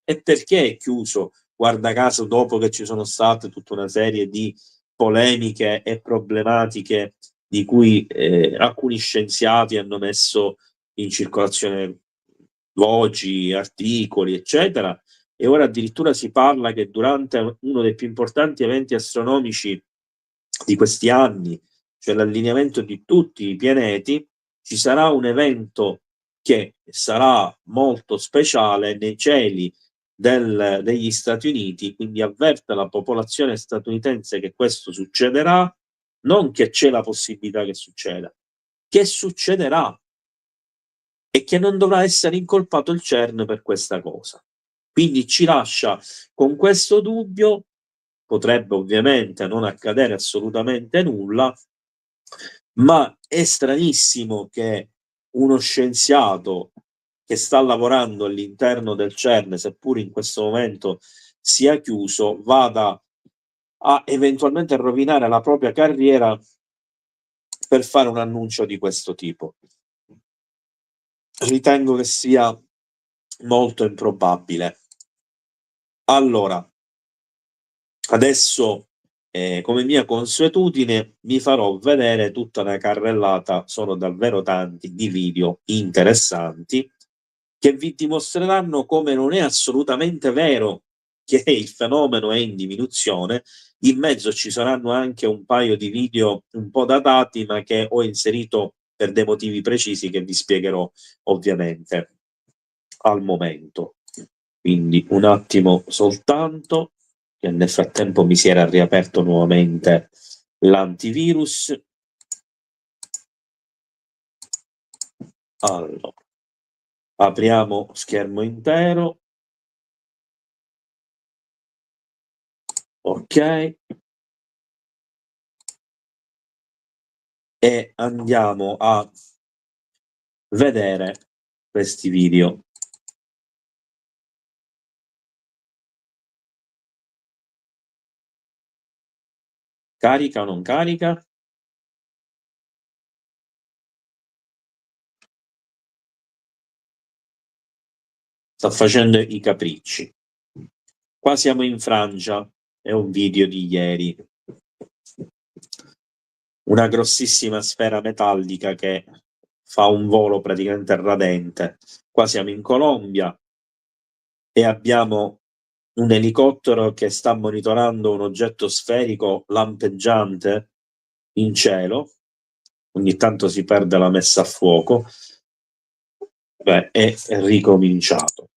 e perché è chiuso? Guarda caso, dopo che ci sono state tutta una serie di polemiche e problematiche di cui alcuni scienziati hanno messo in circolazione voci, articoli, eccetera, e ora addirittura si parla che durante uno dei più importanti eventi astronomici di questi anni, cioè l'allineamento di tutti i pianeti, ci sarà un evento che sarà molto speciale nei cieli degli Stati Uniti, quindi avverte la popolazione statunitense che questo succederà, non che c'è la possibilità che succeda, che succederà e che non dovrà essere incolpato il CERN per questa cosa. Quindi ci lascia con questo dubbio, potrebbe ovviamente non accadere assolutamente nulla, ma è stranissimo che uno scienziato che sta lavorando all'interno del CERN, seppur in questo momento sia chiuso, vada a eventualmente rovinare la propria carriera per fare un annuncio di questo tipo. Ritengo che sia molto improbabile. Allora, adesso, come mia consuetudine, vi farò vedere tutta una carrellata, sono davvero tanti, di video interessanti, che vi dimostreranno come non è assolutamente vero che il fenomeno è in diminuzione. In mezzo ci saranno anche un paio di video un po' datati, ma che ho inserito per dei motivi precisi che vi spiegherò ovviamente al momento. Quindi un attimo soltanto, che nel frattempo mi si era riaperto nuovamente l'antivirus. Allora, apriamo schermo intero. Ok. E andiamo a vedere questi video. Carica o non carica? Sta facendo i capricci. Qua siamo in Francia, è un video di ieri. Una grossissima sfera metallica che fa un volo praticamente radente. Qua siamo in Colombia e abbiamo un elicottero che sta monitorando un oggetto sferico lampeggiante in cielo. Ogni tanto si perde la messa a fuoco. Beh, è ricominciato.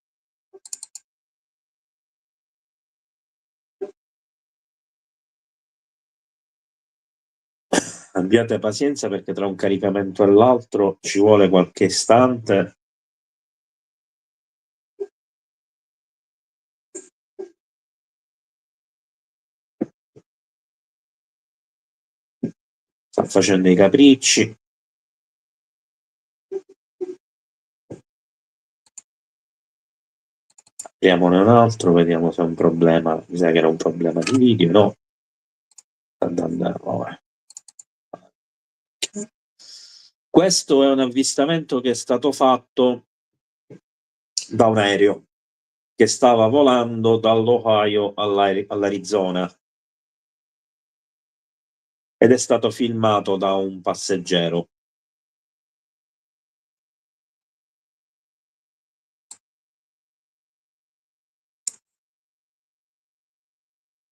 Abbiate pazienza perché tra un caricamento e l'altro ci vuole qualche istante. Sta facendo i capricci. Apriamone un altro, vediamo se è un problema. Mi sa che era un problema di video, no? Sta andando. Questo è un avvistamento che è stato fatto da un aereo che stava volando dall'Ohio all'Arizona ed è stato filmato da un passeggero.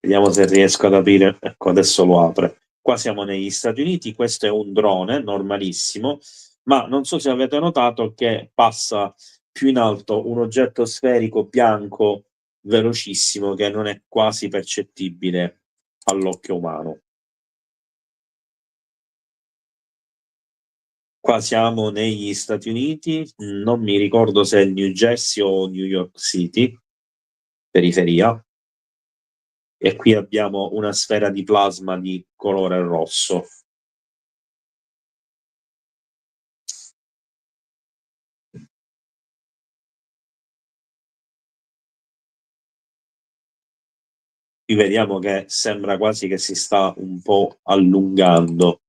Vediamo se riesco ad aprire. Ecco, adesso lo apre. Qua siamo negli Stati Uniti, questo è un drone normalissimo, ma non so se avete notato che passa più in alto un oggetto sferico bianco velocissimo che non è quasi percettibile all'occhio umano. Qua siamo negli Stati Uniti, non mi ricordo se è New Jersey o New York City, periferia, e qui abbiamo una sfera di plasma di colore rosso. Qui vediamo che sembra quasi che si sta un po' allungando.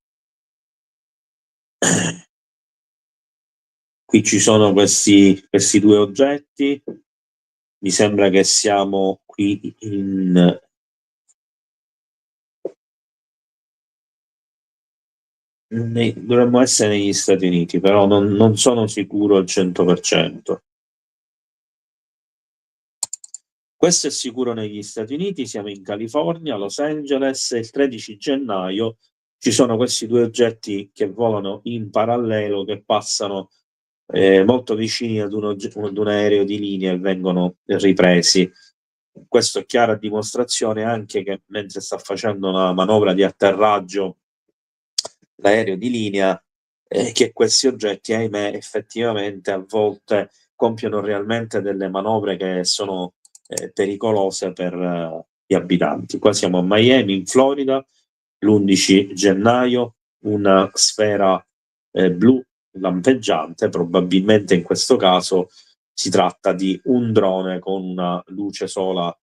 Qui ci sono questi due oggetti, mi sembra che siamo qui dovremmo essere negli Stati Uniti, però non sono sicuro al 100%. Questo è sicuro negli Stati Uniti, siamo in California, Los Angeles, il 13 gennaio ci sono questi due oggetti che volano in parallelo, che passano molto vicini ad un aereo di linea e vengono ripresi. Questo è chiara dimostrazione anche che mentre sta facendo una manovra di atterraggio l'aereo di linea, che questi oggetti, ahimè, effettivamente a volte compiono realmente delle manovre che sono pericolose per gli abitanti. Qua siamo a Miami, in Florida, l'11 gennaio, una sfera blu lampeggiante, probabilmente in questo caso si tratta di un drone con una luce sola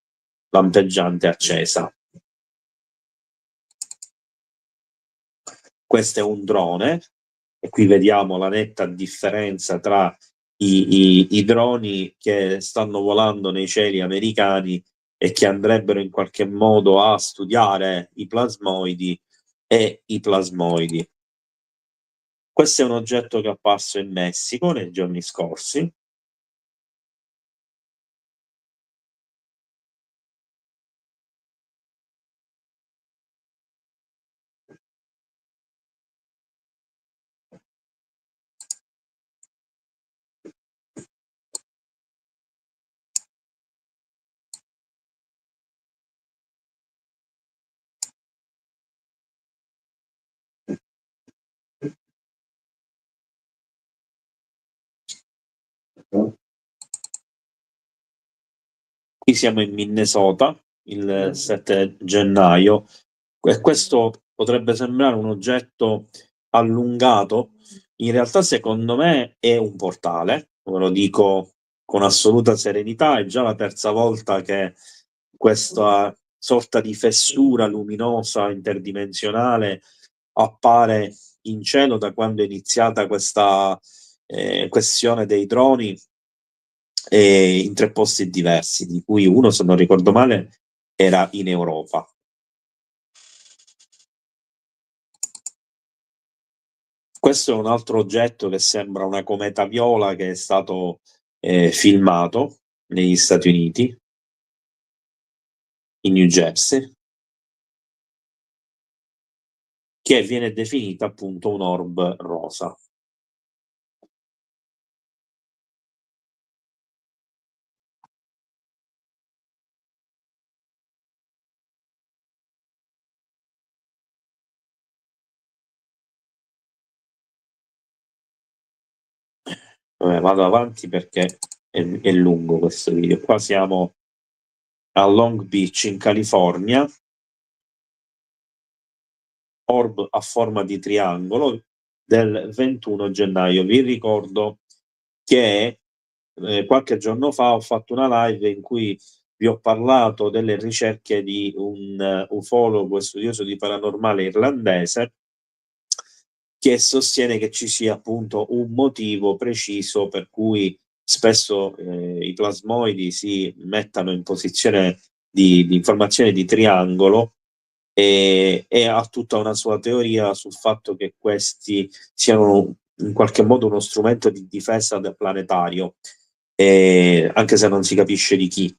lampeggiante accesa. Questo è un drone e qui vediamo la netta differenza tra i droni che stanno volando nei cieli americani e che andrebbero in qualche modo a studiare i plasmoidi e i plasmoidi. Questo è un oggetto che è apparso in Messico nei giorni scorsi. Qui siamo in Minnesota, il 7 gennaio, e questo potrebbe sembrare un oggetto allungato, in realtà secondo me è un portale, ve lo dico con assoluta serenità, è già la terza volta che questa sorta di fessura luminosa interdimensionale appare in cielo da quando è iniziata questa questione dei droni, in 3 posti diversi, di cui uno, se non ricordo male, era in Europa. Questo è un altro oggetto che sembra una cometa viola che è stato filmato negli Stati Uniti, in New Jersey, che viene definita appunto un orb rosa. Vabbè, vado avanti perché è lungo questo video. Qua siamo a Long Beach in California, orb a forma di triangolo del 21 gennaio. Vi ricordo che qualche giorno fa ho fatto una live in cui vi ho parlato delle ricerche di un ufologo e studioso di paranormale irlandese che sostiene che ci sia appunto un motivo preciso per cui spesso i plasmoidi si mettano in posizione di informazione di triangolo, e ha tutta una sua teoria sul fatto che questi siano in qualche modo uno strumento di difesa del planetario, anche se non si capisce di chi.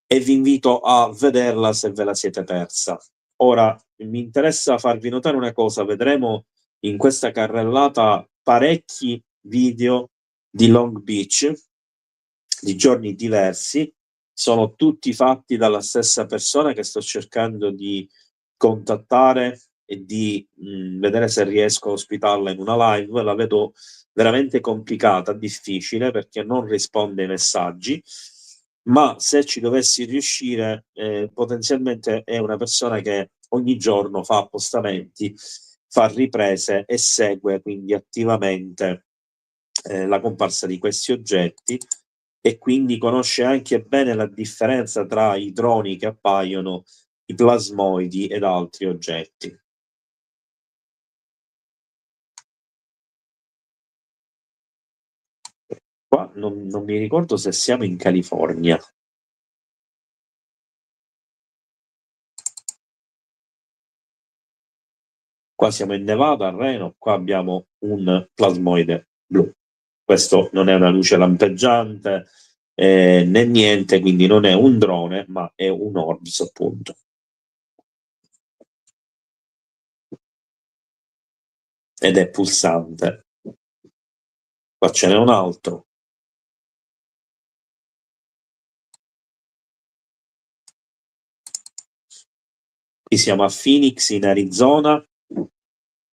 E vi invito a vederla se ve la siete persa. Ora, mi interessa farvi notare una cosa, vedremo in questa carrellata parecchi video di Long Beach, di giorni diversi, sono tutti fatti dalla stessa persona che sto cercando di contattare e di vedere se riesco a ospitarla in una live. La vedo veramente complicata, difficile, perché non risponde ai messaggi, ma se ci dovessi riuscire, potenzialmente è una persona che ogni giorno fa appostamenti, fa riprese e segue quindi attivamente la comparsa di questi oggetti, e quindi conosce anche bene la differenza tra i droni che appaiono, i plasmoidi ed altri oggetti. Qua non mi ricordo se siamo in California. Qua siamo in Nevada, a Reno, qua abbiamo un plasmoide blu. Questo non è una luce lampeggiante né niente, quindi non è un drone, ma è un orbs, appunto. Ed è pulsante. Qua ce n'è un altro. Qui siamo a Phoenix, in Arizona,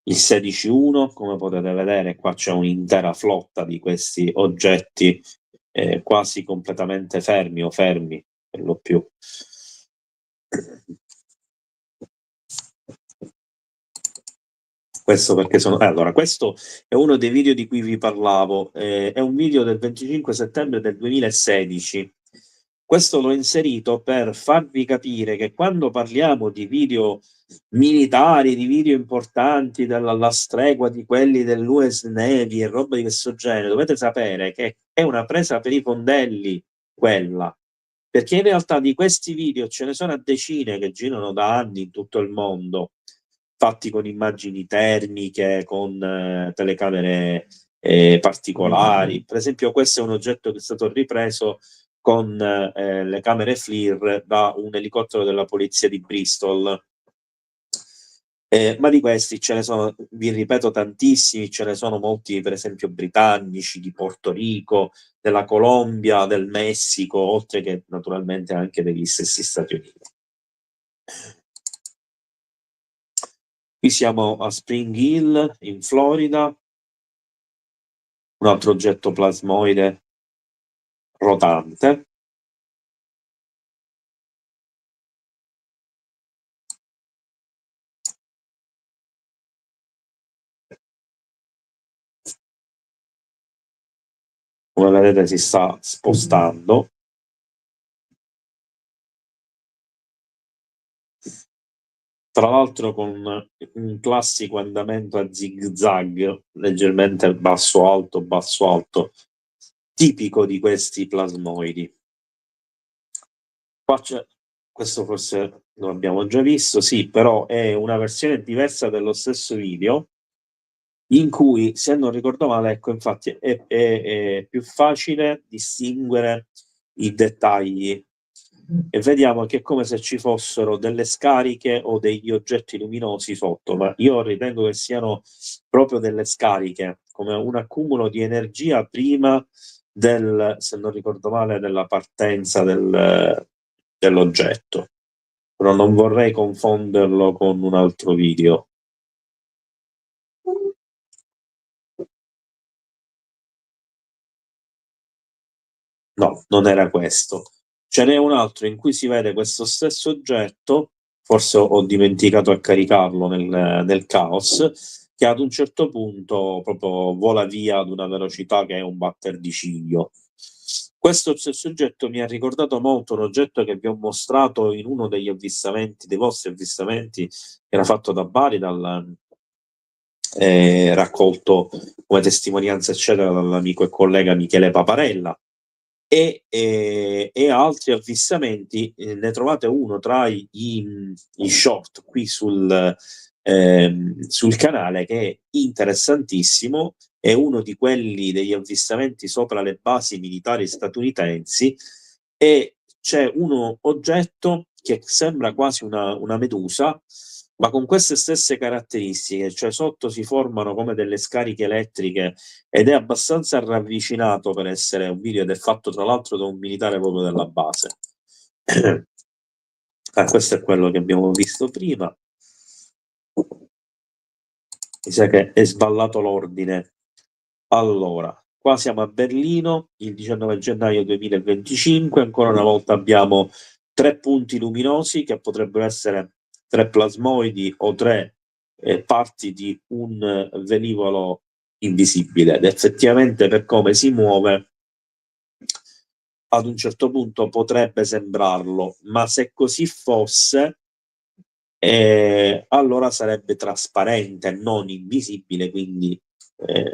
il 16-1, come potete vedere qua c'è un'intera flotta di questi oggetti quasi completamente fermi o fermi per lo più. Questo perché sono... allora, questo è uno dei video di cui vi parlavo, è un video del 25 settembre del 2016. Questo l'ho inserito per farvi capire che quando parliamo di video militari, di video importanti, alla stregua di quelli dell'US Navy e roba di questo genere, dovete sapere che è una presa per i fondelli quella, perché in realtà di questi video ce ne sono a decine che girano da anni in tutto il mondo, fatti con immagini termiche, con telecamere particolari. Per esempio questo è un oggetto che è stato ripreso con le camere FLIR da un elicottero della polizia di Bristol. Ma di questi ce ne sono, vi ripeto, tantissimi, ce ne sono molti per esempio britannici, di Porto Rico, della Colombia, del Messico, oltre che naturalmente anche degli stessi Stati Uniti. Qui siamo a Spring Hill, in Florida, un altro oggetto plasmoide rotante. Come vedete si sta spostando. Tra l'altro con un classico andamento a zig-zag, leggermente basso-alto, tipico di questi plasmoidi. Qua c'è, questo forse lo abbiamo già visto, sì, però è una versione diversa dello stesso video, in cui, se non ricordo male, ecco, infatti è più facile distinguere i dettagli, e vediamo che è come se ci fossero delle scariche o degli oggetti luminosi sotto, ma io ritengo che siano proprio delle scariche, come un accumulo di energia prima del, se non ricordo male, della partenza dell'oggetto. Però non vorrei confonderlo con un altro video. No, non era questo. Ce n'è un altro in cui si vede questo stesso oggetto, forse ho dimenticato a caricarlo nel caos, che ad un certo punto proprio vola via ad una velocità che è un batter di ciglio. Questo stesso oggetto mi ha ricordato molto un oggetto che vi ho mostrato in uno degli avvistamenti, dei vostri avvistamenti, che era fatto da Bari, raccolto come testimonianza eccetera dall'amico e collega Michele Paparella, e altri avvistamenti. Ne trovate uno tra i short qui sul canale, che è interessantissimo, è uno di quelli degli avvistamenti sopra le basi militari statunitensi, e c'è uno oggetto che sembra quasi una medusa, ma con queste stesse caratteristiche, cioè sotto si formano come delle scariche elettriche ed è abbastanza ravvicinato per essere un video ed è fatto tra l'altro da un militare proprio della base. Questo è quello che abbiamo visto prima. Mi sa che è sballato l'ordine. Allora, qua siamo a Berlino, il 19 gennaio 2025, ancora una volta abbiamo 3 punti luminosi che potrebbero essere 3 plasmoidi o 3 parti di un velivolo invisibile, ed effettivamente per come si muove ad un certo punto potrebbe sembrarlo, ma se così fosse allora sarebbe trasparente, non invisibile, quindi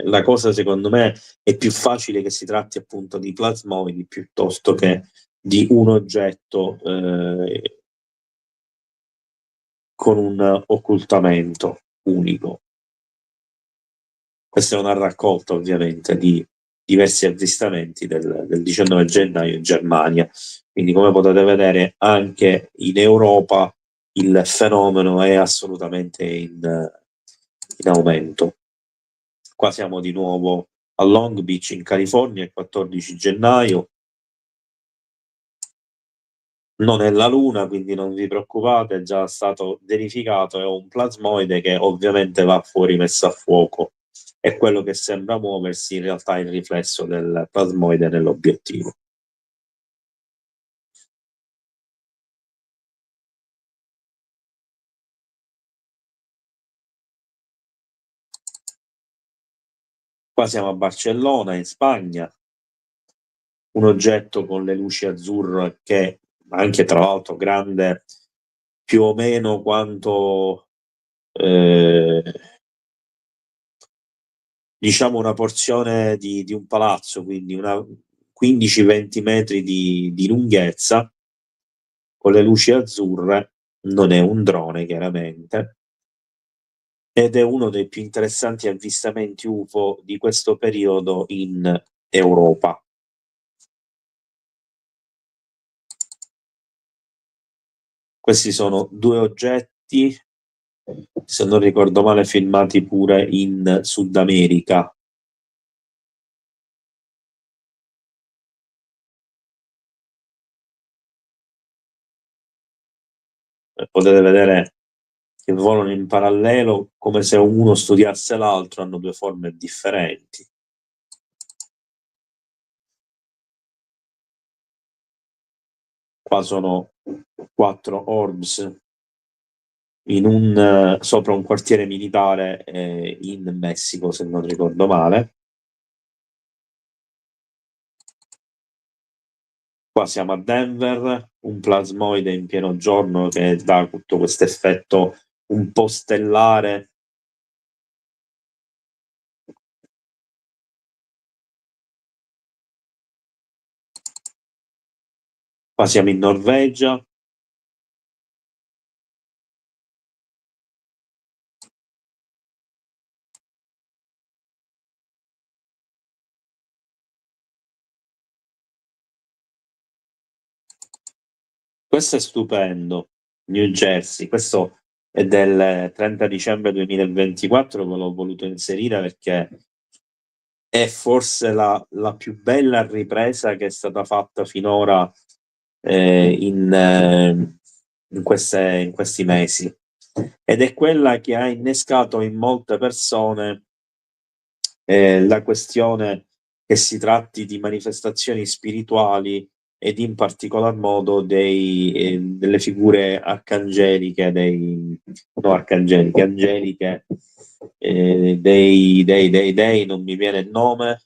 la cosa secondo me è più facile che si tratti appunto di plasmoidi piuttosto che di un oggetto con un occultamento unico. Questa è una raccolta ovviamente di diversi avvistamenti del 19 gennaio in Germania, quindi come potete vedere anche in Europa il fenomeno è assolutamente in aumento. Qua siamo di nuovo a Long Beach in California il 14 gennaio. Non è la Luna, quindi non vi preoccupate, è già stato verificato, è un plasmoide che ovviamente va fuori messo a fuoco. È quello che sembra muoversi, in realtà è il riflesso del plasmoide nell'obiettivo. Qua siamo a Barcellona, in Spagna, un oggetto con le luci azzurre che anche tra l'altro grande più o meno quanto diciamo una porzione di un palazzo, quindi una 15-20 metri di lunghezza, con le luci azzurre, non è un drone chiaramente, ed è uno dei più interessanti avvistamenti UFO di questo periodo in Europa. Questi sono 2 oggetti, se non ricordo male, filmati pure in Sud America. Potete vedere che volano in parallelo come se uno studiasse l'altro, hanno 2 forme differenti. Qua sono 4 orbs in sopra un quartiere militare in Messico, se non ricordo male. Qua siamo a Denver, un plasmoide in pieno giorno che dà tutto questo effetto un po' stellare. Qua siamo in Norvegia. Questo è stupendo, New Jersey. Questo è del 30 dicembre 2024, ve l'ho voluto inserire perché è forse la più bella ripresa che è stata fatta finora in questi mesi, ed è quella che ha innescato in molte persone la questione che si tratti di manifestazioni spirituali ed in particolar modo delle figure arcangeliche, angeliche, dei, non mi viene il nome,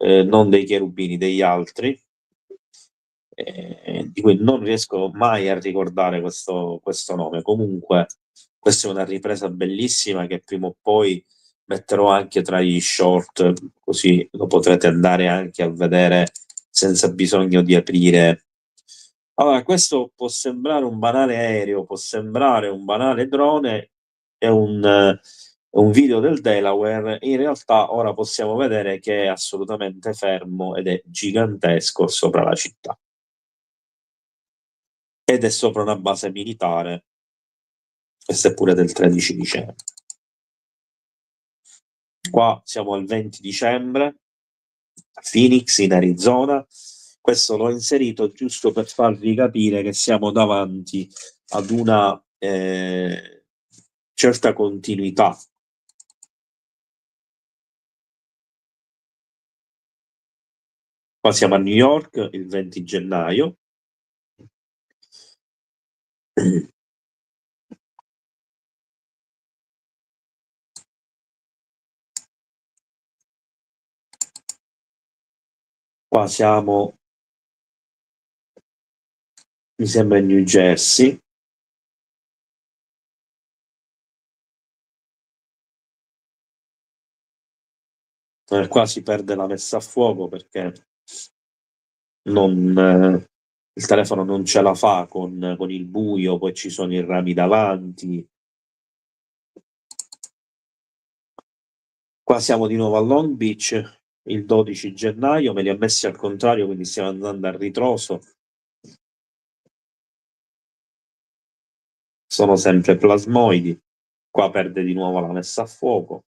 non dei cherubini, degli altri, di cui non riesco mai a ricordare questo nome. Comunque questa è una ripresa bellissima che prima o poi metterò anche tra gli short, così lo potrete andare anche a vedere senza bisogno di aprire. Allora, questo può sembrare un banale aereo, può sembrare un banale drone, è un video del Delaware, in realtà ora possiamo vedere che è assolutamente fermo ed è gigantesco sopra la città. ed è sopra una base militare. Questo è pure del 13 dicembre. Qua siamo al 20 dicembre, Phoenix in Arizona. Questo l'ho inserito giusto per farvi capire che siamo davanti ad una certa continuità. Qua siamo a New York il 20 gennaio. Qua siamo, mi sembra, in New Jersey. Qua si perde la messa a fuoco perché il telefono non ce la fa con il buio, poi ci sono i rami davanti. Qua siamo di nuovo a Long Beach il 12 gennaio, me li ha messi al contrario, quindi stiamo andando a ritroso. Sono sempre plasmoidi. Qua perde di nuovo la messa a fuoco.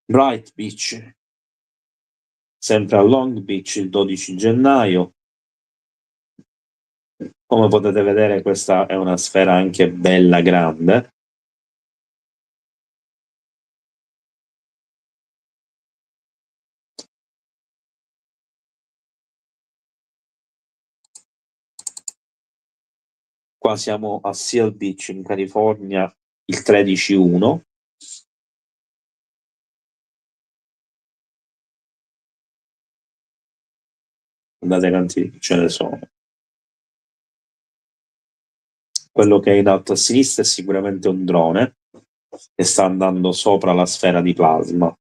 Bright Beach, sempre a Long Beach il 12 gennaio. Come potete vedere, questa è una sfera anche bella grande. Qua siamo a Seal Beach in California il 13/1. Guardate quanti ce ne sono. Quello che è in alto a sinistra è sicuramente un drone che sta andando sopra la sfera di plasma.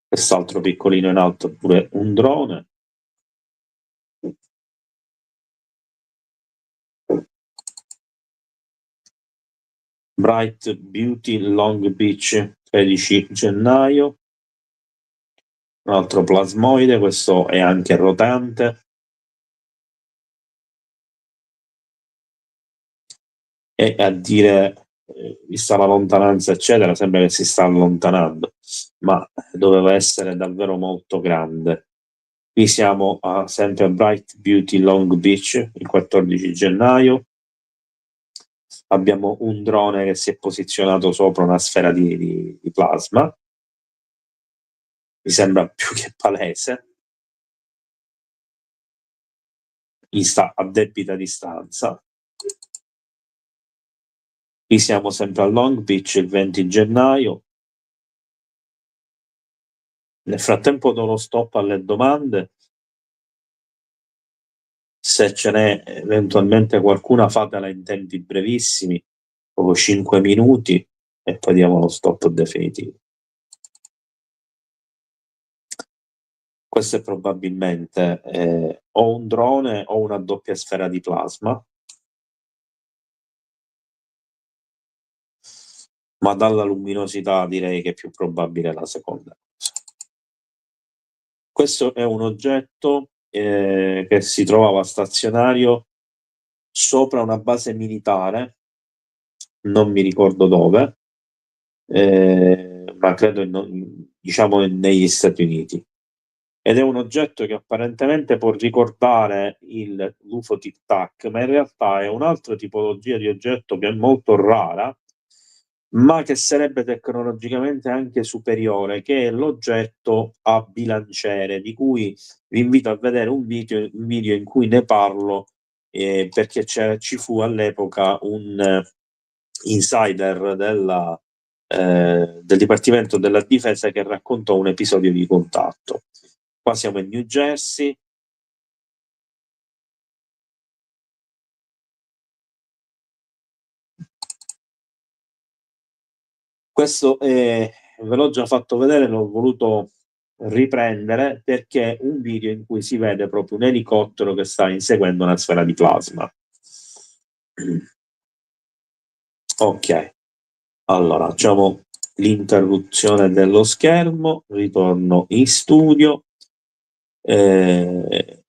Quest'altro piccolino in alto è pure un drone. Bright Beauty Long Beach 13 gennaio. Un altro plasmoide, questo è anche rotante. E a dire, vista la lontananza eccetera, sembra che si sta allontanando, ma doveva essere davvero molto grande. Qui siamo sempre a Bright Beauty Long Beach il 14 gennaio. Abbiamo un drone che si è posizionato sopra una sfera di plasma. Mi sembra più che palese. Gli sta a debita distanza. Qui siamo sempre a Long Beach il 20 gennaio. Nel frattempo do lo stop alle domande. Se ce n'è eventualmente qualcuna, fatela in tempi brevissimi, proprio 5 minuti, e poi diamo lo stop definitivo. Questo è probabilmente o un drone o una doppia sfera di plasma, ma dalla luminosità direi che è più probabile la seconda cosa. Questo è un oggetto che si trovava stazionario sopra una base militare, non mi ricordo dove, ma credo diciamo negli Stati Uniti. Ed è un oggetto che apparentemente può ricordare l'UFO Tic Tac, ma in realtà è un'altra tipologia di oggetto che è molto rara, ma che sarebbe tecnologicamente anche superiore, che è l'oggetto a bilanciere, di cui vi invito a vedere un video in cui ne parlo, perché ci fu all'epoca un insider del Dipartimento della Difesa che raccontò un episodio di contatto. Qua siamo in New Jersey. Questo ve l'ho già fatto vedere, l'ho voluto riprendere perché è un video in cui si vede proprio un elicottero che sta inseguendo una sfera di plasma. Ok, allora facciamo l'interruzione dello schermo, ritorno in studio e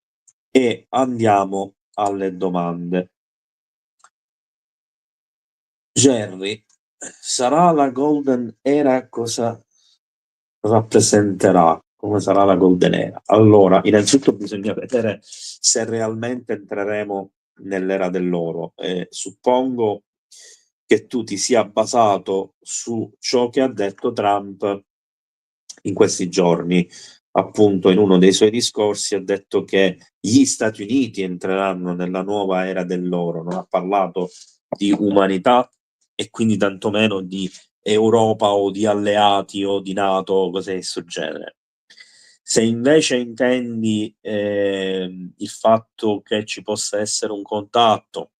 andiamo alle domande. Jerry, sarà la Golden Era, cosa rappresenterà? Come sarà la Golden Era? Allora, innanzitutto bisogna vedere se realmente entreremo nell'era dell'oro. Suppongo che tu ti sia basato su ciò che ha detto Trump in questi giorni. Appunto, in uno dei suoi discorsi ha detto che gli Stati Uniti entreranno nella nuova era dell'oro, non ha parlato di umanità e quindi tantomeno di Europa o di alleati o di NATO o cose di questo genere. Se invece intendi il fatto che ci possa essere un contatto,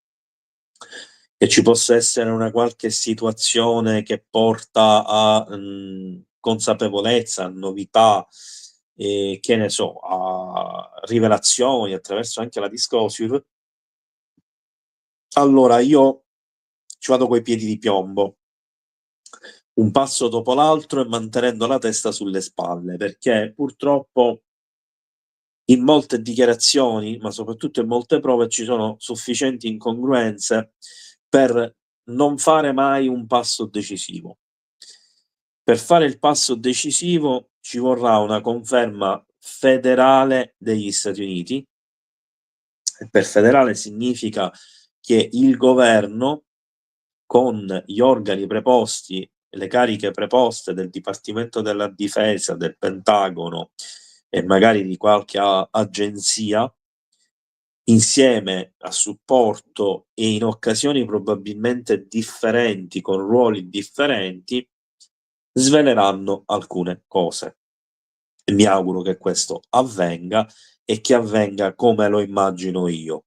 che ci possa essere una qualche situazione che porta a consapevolezza, a novità, che ne so, a rivelazioni attraverso anche la disclosure, allora io ci vado coi piedi di piombo, un passo dopo l'altro e mantenendo la testa sulle spalle, perché purtroppo in molte dichiarazioni, ma soprattutto in molte prove, ci sono sufficienti incongruenze per non fare mai un passo decisivo. Per fare il passo decisivo ci vorrà una conferma federale degli Stati Uniti, e per federale significa che il governo, con gli organi preposti, le cariche preposte del Dipartimento della Difesa, del Pentagono e magari di qualche agenzia, insieme a supporto e in occasioni probabilmente differenti, con ruoli differenti, sveleranno alcune cose. E mi auguro che questo avvenga e che avvenga come lo immagino io,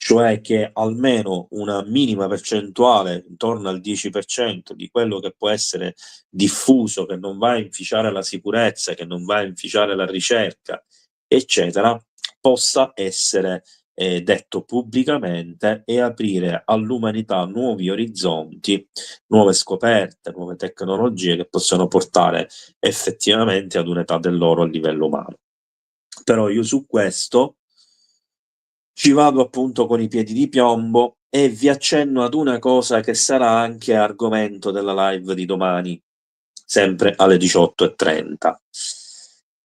cioè che almeno una minima percentuale, intorno al 10% di quello che può essere diffuso, che non va a inficiare la sicurezza, che non va a inficiare la ricerca, eccetera, possa essere detto pubblicamente e aprire all'umanità nuovi orizzonti, nuove scoperte, nuove tecnologie che possono portare effettivamente ad un'età dell'oro a livello umano. Però io su questo ci vado appunto con i piedi di piombo e vi accenno ad una cosa che sarà anche argomento della live di domani, sempre alle 18:30,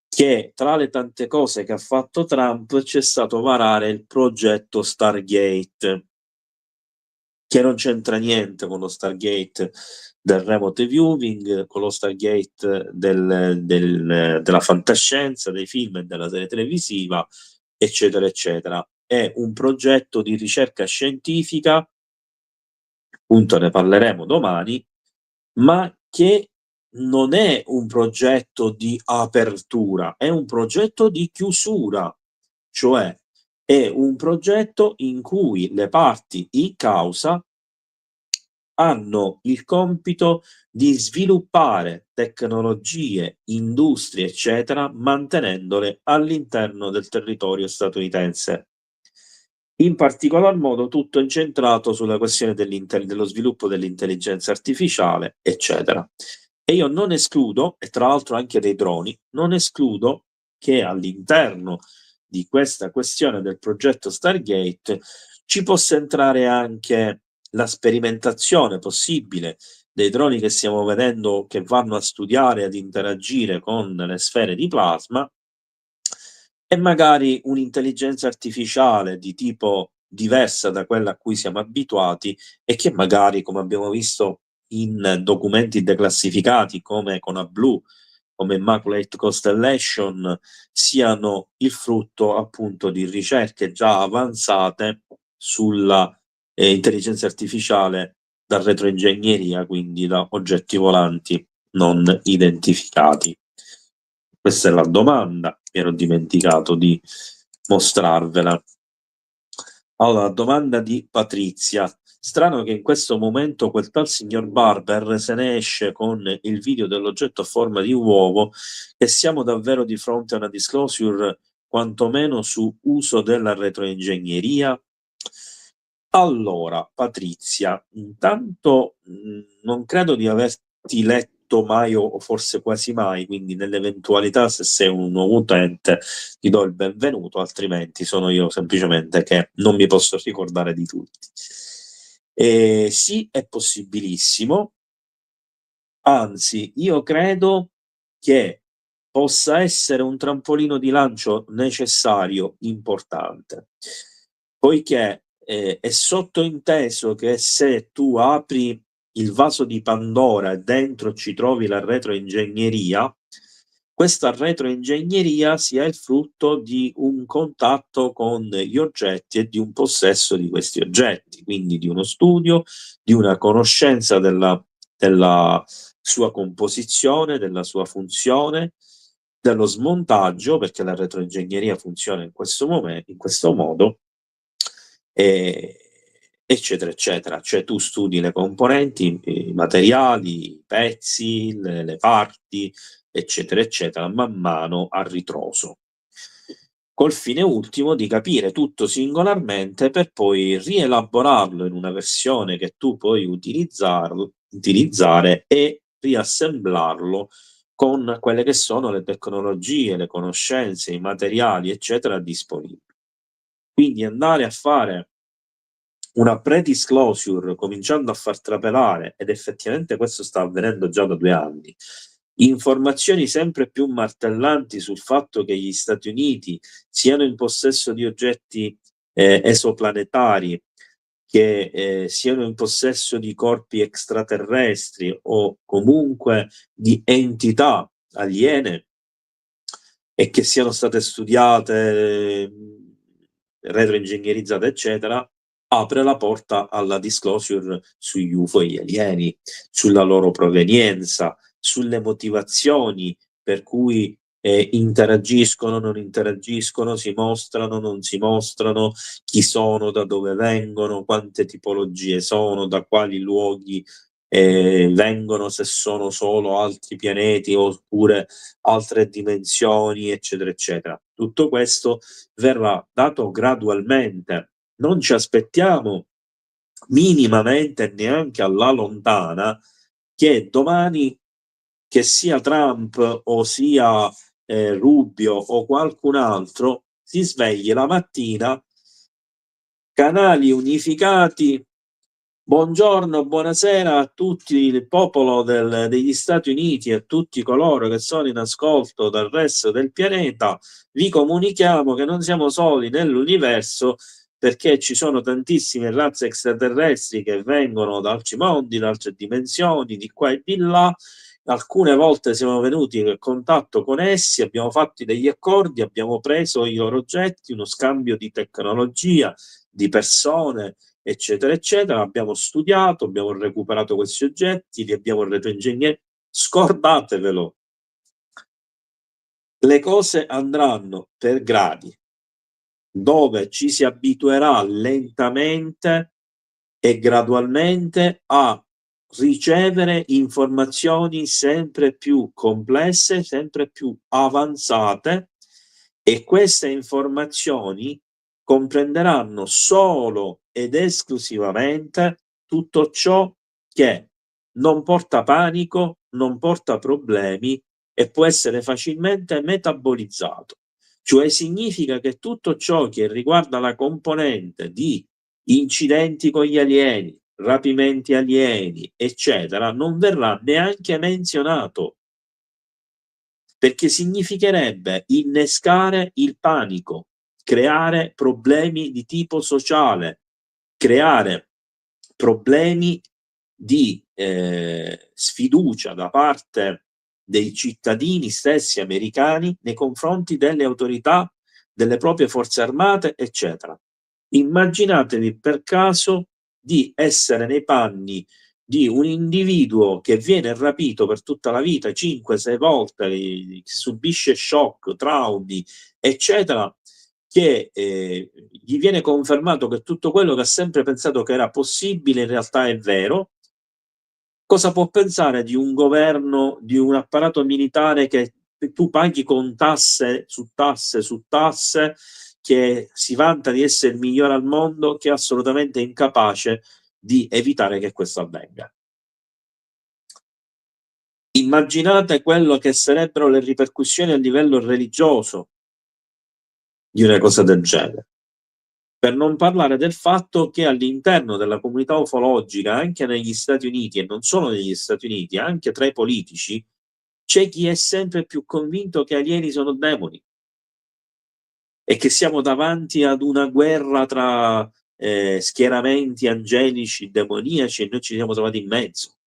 che tra le tante cose che ha fatto Trump c'è stato varare il progetto Stargate, che non c'entra niente con lo Stargate del remote viewing, con lo Stargate della fantascienza, dei film e della serie televisiva, eccetera, eccetera. È un progetto di ricerca scientifica, appunto ne parleremo domani, ma che non è un progetto di apertura, è un progetto di chiusura, cioè è un progetto in cui le parti in causa hanno il compito di sviluppare tecnologie, industrie, eccetera, mantenendole all'interno del territorio statunitense. In particolar modo tutto incentrato sulla questione dello sviluppo dell'intelligenza artificiale, eccetera. E io non escludo, e tra l'altro anche dei droni, non escludo che all'interno di questa questione del progetto Stargate ci possa entrare anche la sperimentazione possibile dei droni che stiamo vedendo che vanno a studiare, ad interagire con le sfere di plasma, e magari un'intelligenza artificiale di tipo diversa da quella a cui siamo abituati e che magari, come abbiamo visto in documenti declassificati come Conablu, come Immaculate Constellation, siano il frutto appunto di ricerche già avanzate sulla intelligenza artificiale da retroingegneria, quindi da oggetti volanti non identificati. Questa è la domanda, mi ero dimenticato di mostrarvela. Allora, domanda di Patrizia. Strano che in questo momento quel tal signor Barber se ne esce con il video dell'oggetto a forma di uovo, e siamo davvero di fronte a una disclosure quantomeno su uso della retroingegneria? Allora, Patrizia, intanto non credo di averti letto mai o forse quasi mai, quindi nell'eventualità, se sei un nuovo utente, ti do il benvenuto, altrimenti sono io semplicemente che non mi posso ricordare di tutti. Sì, è possibilissimo, anzi, io credo che possa essere un trampolino di lancio necessario, importante, poiché è sottointeso che se tu apri il vaso di Pandora e dentro ci trovi la retroingegneria, questa retroingegneria sia il frutto di un contatto con gli oggetti e di un possesso di questi oggetti, quindi di uno studio, di una conoscenza della sua composizione, della sua funzione, dello smontaggio, perché la retroingegneria funziona in questo modo, eccetera, eccetera. Cioè tu studi le componenti, i materiali, i pezzi, le parti, eccetera, eccetera, man mano a ritroso, col fine ultimo di capire tutto singolarmente per poi rielaborarlo in una versione che tu puoi utilizzare e riassemblarlo con quelle che sono le tecnologie, le conoscenze, i materiali, eccetera, disponibili. Quindi andare a fare una pre-disclosure cominciando a far trapelare, ed effettivamente questo sta avvenendo già da 2 anni, informazioni sempre più martellanti sul fatto che gli Stati Uniti siano in possesso di oggetti esoplanetari, che siano in possesso di corpi extraterrestri o comunque di entità aliene, e che siano state studiate, retroingegnerizzate, eccetera, apre la porta alla disclosure sugli UFO e gli alieni, sulla loro provenienza, sulle motivazioni per cui interagiscono, non interagiscono, si mostrano, non si mostrano, chi sono, da dove vengono, quante tipologie sono, da quali luoghi vengono, se sono solo altri pianeti oppure altre dimensioni, eccetera, eccetera. Tutto questo verrà dato gradualmente. Non ci aspettiamo minimamente, neanche alla lontana, che domani, che sia Trump o sia Rubio o qualcun altro, si svegli la mattina, canali unificati, buongiorno, buonasera a tutti il popolo degli Stati Uniti e a tutti coloro che sono in ascolto dal resto del pianeta. Vi comunichiamo che non siamo soli nell'universo, perché ci sono tantissime razze extraterrestri che vengono da altri mondi, da altre dimensioni, di qua e di là. Alcune volte siamo venuti in contatto con essi, abbiamo fatto degli accordi, abbiamo preso i loro oggetti, uno scambio di tecnologia, di persone, eccetera, eccetera. Abbiamo studiato, abbiamo recuperato questi oggetti, li abbiamo retroingegneri. Scordatevelo. Le cose andranno per gradi, dove ci si abituerà lentamente e gradualmente a ricevere informazioni sempre più complesse, sempre più avanzate, e queste informazioni comprenderanno solo ed esclusivamente tutto ciò che non porta panico, non porta problemi e può essere facilmente metabolizzato. Cioè significa che tutto ciò che riguarda la componente di incidenti con gli alieni, rapimenti alieni, eccetera, non verrà neanche menzionato, perché significherebbe innescare il panico, creare problemi di tipo sociale, creare problemi di sfiducia da parte dei cittadini stessi americani nei confronti delle autorità, delle proprie forze armate, eccetera. Immaginatevi per caso di essere nei panni di un individuo che viene rapito per tutta la vita 5-6 volte, che subisce shock, traumi, eccetera, che gli viene confermato che tutto quello che ha sempre pensato che era possibile in realtà è vero, cosa può pensare di un governo, di un apparato militare che tu paghi con tasse su tasse su tasse, che si vanta di essere il migliore al mondo, che è assolutamente incapace di evitare che questo avvenga? Immaginate quello che sarebbero le ripercussioni a livello religioso di una cosa del genere. Per non parlare del fatto che all'interno della comunità ufologica, anche negli Stati Uniti, e non solo negli Stati Uniti, anche tra i politici, c'è chi è sempre più convinto che alieni sono demoni e che siamo davanti ad una guerra tra schieramenti angelici, demoniaci, e noi ci siamo trovati in mezzo.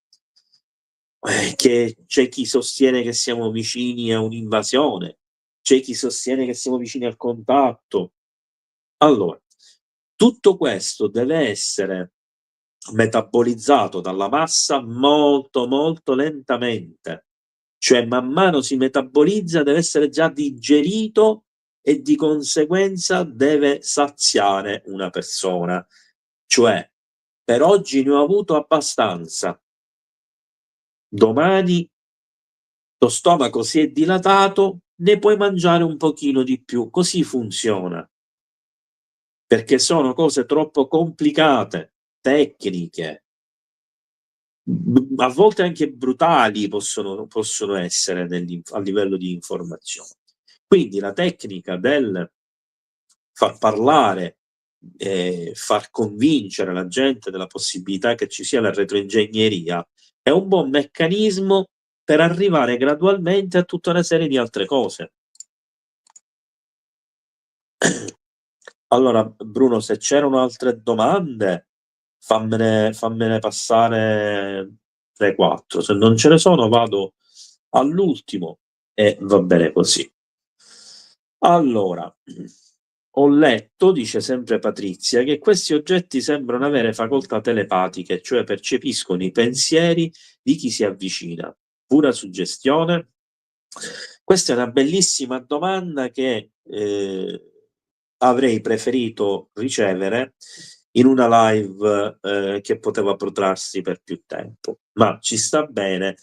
Che c'è chi sostiene che siamo vicini a un'invasione, c'è chi sostiene che siamo vicini al contatto. Allora, tutto questo deve essere metabolizzato dalla massa molto, molto lentamente. Cioè, man mano si metabolizza, deve essere già digerito e di conseguenza deve saziare una persona. Cioè, per oggi ne ho avuto abbastanza. Domani lo stomaco si è dilatato, ne puoi mangiare un pochino di più. Così funziona. Perché sono cose troppo complicate, tecniche, a volte anche brutali possono essere a livello di informazione. Quindi la tecnica del far parlare, far convincere la gente della possibilità che ci sia la retroingegneria è un buon meccanismo per arrivare gradualmente a tutta una serie di altre cose. Allora, Bruno, se c'erano altre domande, fammene passare 3-4. Se non ce ne sono, vado all'ultimo e va bene così. Allora, ho letto, dice sempre Patrizia, che questi oggetti sembrano avere facoltà telepatiche, cioè percepiscono i pensieri di chi si avvicina. Pura suggestione? Questa è una bellissima domanda che avrei preferito ricevere in una live che poteva protrarsi per più tempo, ma ci sta bene.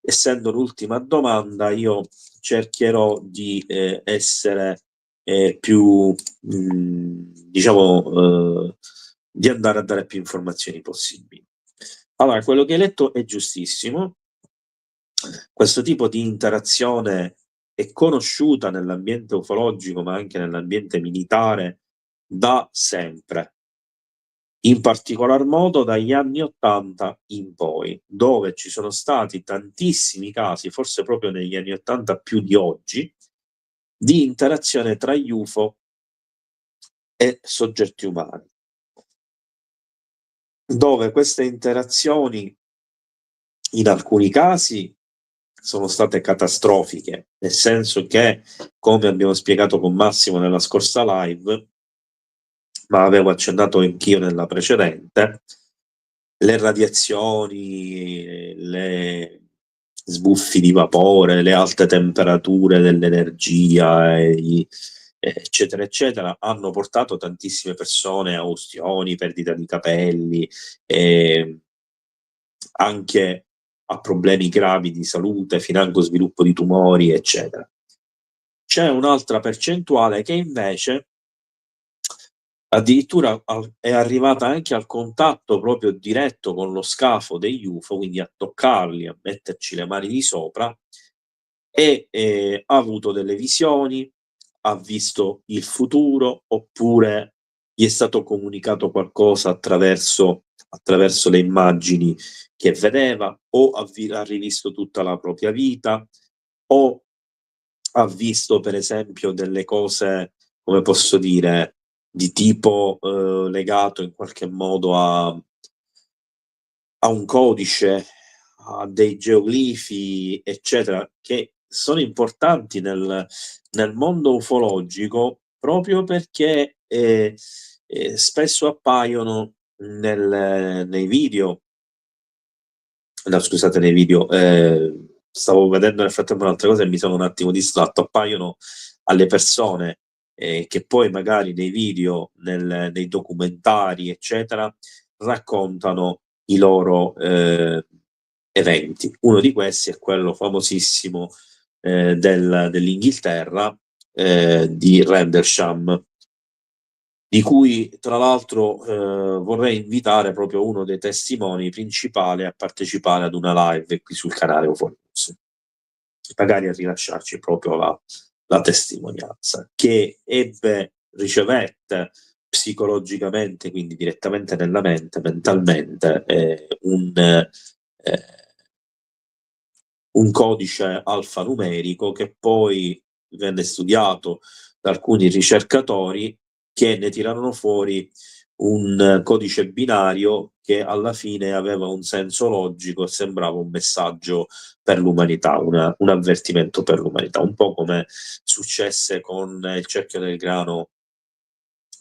Essendo l'ultima domanda, io cercherò di essere più, diciamo, di andare a dare più informazioni possibili. Allora, quello che hai letto è giustissimo. Questo tipo di interazione è conosciuta nell'ambiente ufologico, ma anche nell'ambiente militare da sempre. In particolar modo dagli anni '80 in poi, dove ci sono stati tantissimi casi, forse proprio negli anni '80 più di oggi, di interazione tra gli UFO e soggetti umani, dove queste interazioni in alcuni casi sono state catastrofiche, nel senso che, come abbiamo spiegato con Massimo nella scorsa live, ma avevo accennato anch'io nella precedente, le radiazioni, le sbuffi di vapore, le alte temperature dell'energia, eccetera, eccetera, hanno portato tantissime persone a ustioni, perdita di capelli, anche a problemi gravi di salute, financo sviluppo di tumori, eccetera. C'è un'altra percentuale che invece addirittura è arrivata anche al contatto proprio diretto con lo scafo degli UFO, quindi a toccarli, a metterci le mani di sopra, e ha avuto delle visioni, ha visto il futuro, oppure gli è stato comunicato qualcosa attraverso le immagini che vedeva, o ha rivisto tutta la propria vita, o ha visto per esempio delle cose, come posso dire, di tipo legato in qualche modo a un codice, a dei geoglifi, eccetera, che sono importanti nel mondo ufologico, proprio perché spesso appaiono nei video. No, scusate, nei video, stavo vedendo nel frattempo un'altra cosa e mi sono un attimo distratto. Appaiono alle persone che poi magari nei video, nei documentari, eccetera, raccontano i loro eventi. Uno di questi è quello famosissimo dell'Inghilterra, di Rendlesham, di cui tra l'altro vorrei invitare proprio uno dei testimoni principali a partecipare ad una live qui sul canale UFO-News, magari a rilasciarci proprio la testimonianza, che ricevette psicologicamente, quindi direttamente nella mente, mentalmente, un codice alfanumerico che poi venne studiato da alcuni ricercatori che ne tirarono fuori un codice binario che alla fine aveva un senso logico e sembrava un messaggio per l'umanità, un avvertimento per l'umanità, un po' come successe con il cerchio del grano,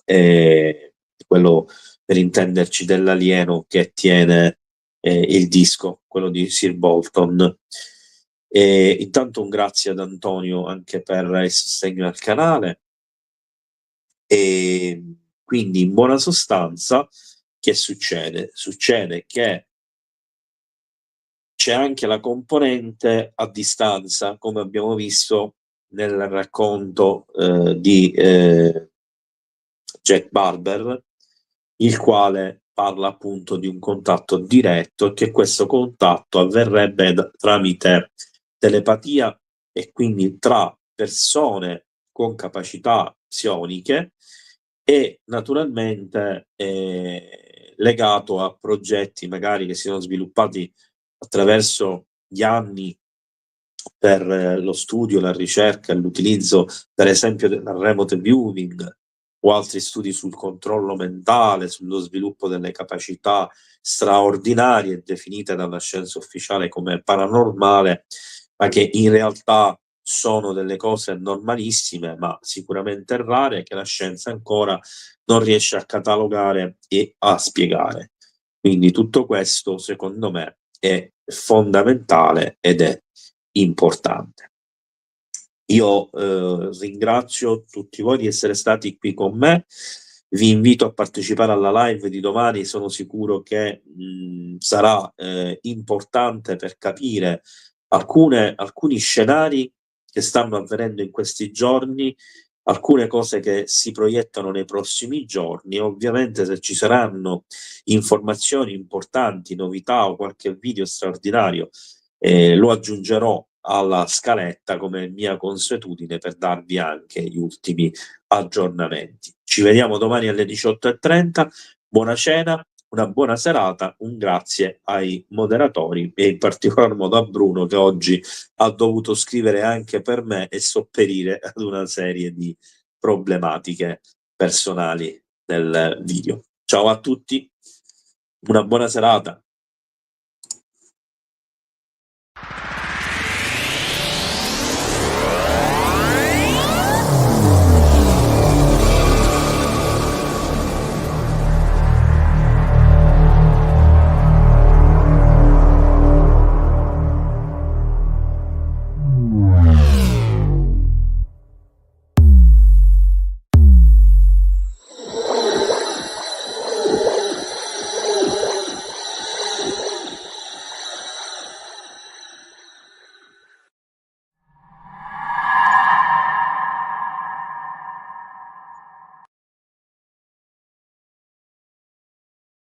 quello per intenderci dell'alieno che tiene il disco, quello di Sir Bolton. E intanto un grazie ad Antonio anche per il sostegno al canale. E quindi in buona sostanza che succede? Succede che c'è anche la componente a distanza, come abbiamo visto nel racconto di Jack Barber, il quale parla appunto di un contatto diretto e che questo contatto avverrebbe tramite telepatia e quindi tra persone con capacità psioniche e naturalmente legato a progetti magari che si sono sviluppati attraverso gli anni per lo studio, la ricerca e l'utilizzo, per esempio, del remote viewing o altri studi sul controllo mentale, sullo sviluppo delle capacità straordinarie definite dalla scienza ufficiale come paranormale, ma che in realtà sono delle cose normalissime, ma sicuramente rare, che la scienza ancora non riesce a catalogare e a spiegare. Quindi tutto questo, secondo me, è fondamentale ed è importante. Io ringrazio tutti voi di essere stati qui con me, vi invito a partecipare alla live di domani, sono sicuro che sarà importante per capire alcuni scenari che stanno avvenendo in questi giorni, alcune cose che si proiettano nei prossimi giorni. Ovviamente se ci saranno informazioni importanti, novità o qualche video straordinario, lo aggiungerò alla scaletta come mia consuetudine per darvi anche gli ultimi aggiornamenti. Ci vediamo domani alle 18:30, buona cena, una buona serata, un grazie ai moderatori e in particolar modo a Bruno che oggi ha dovuto scrivere anche per me e sopperire ad una serie di problematiche personali nel video. Ciao a tutti, una buona serata.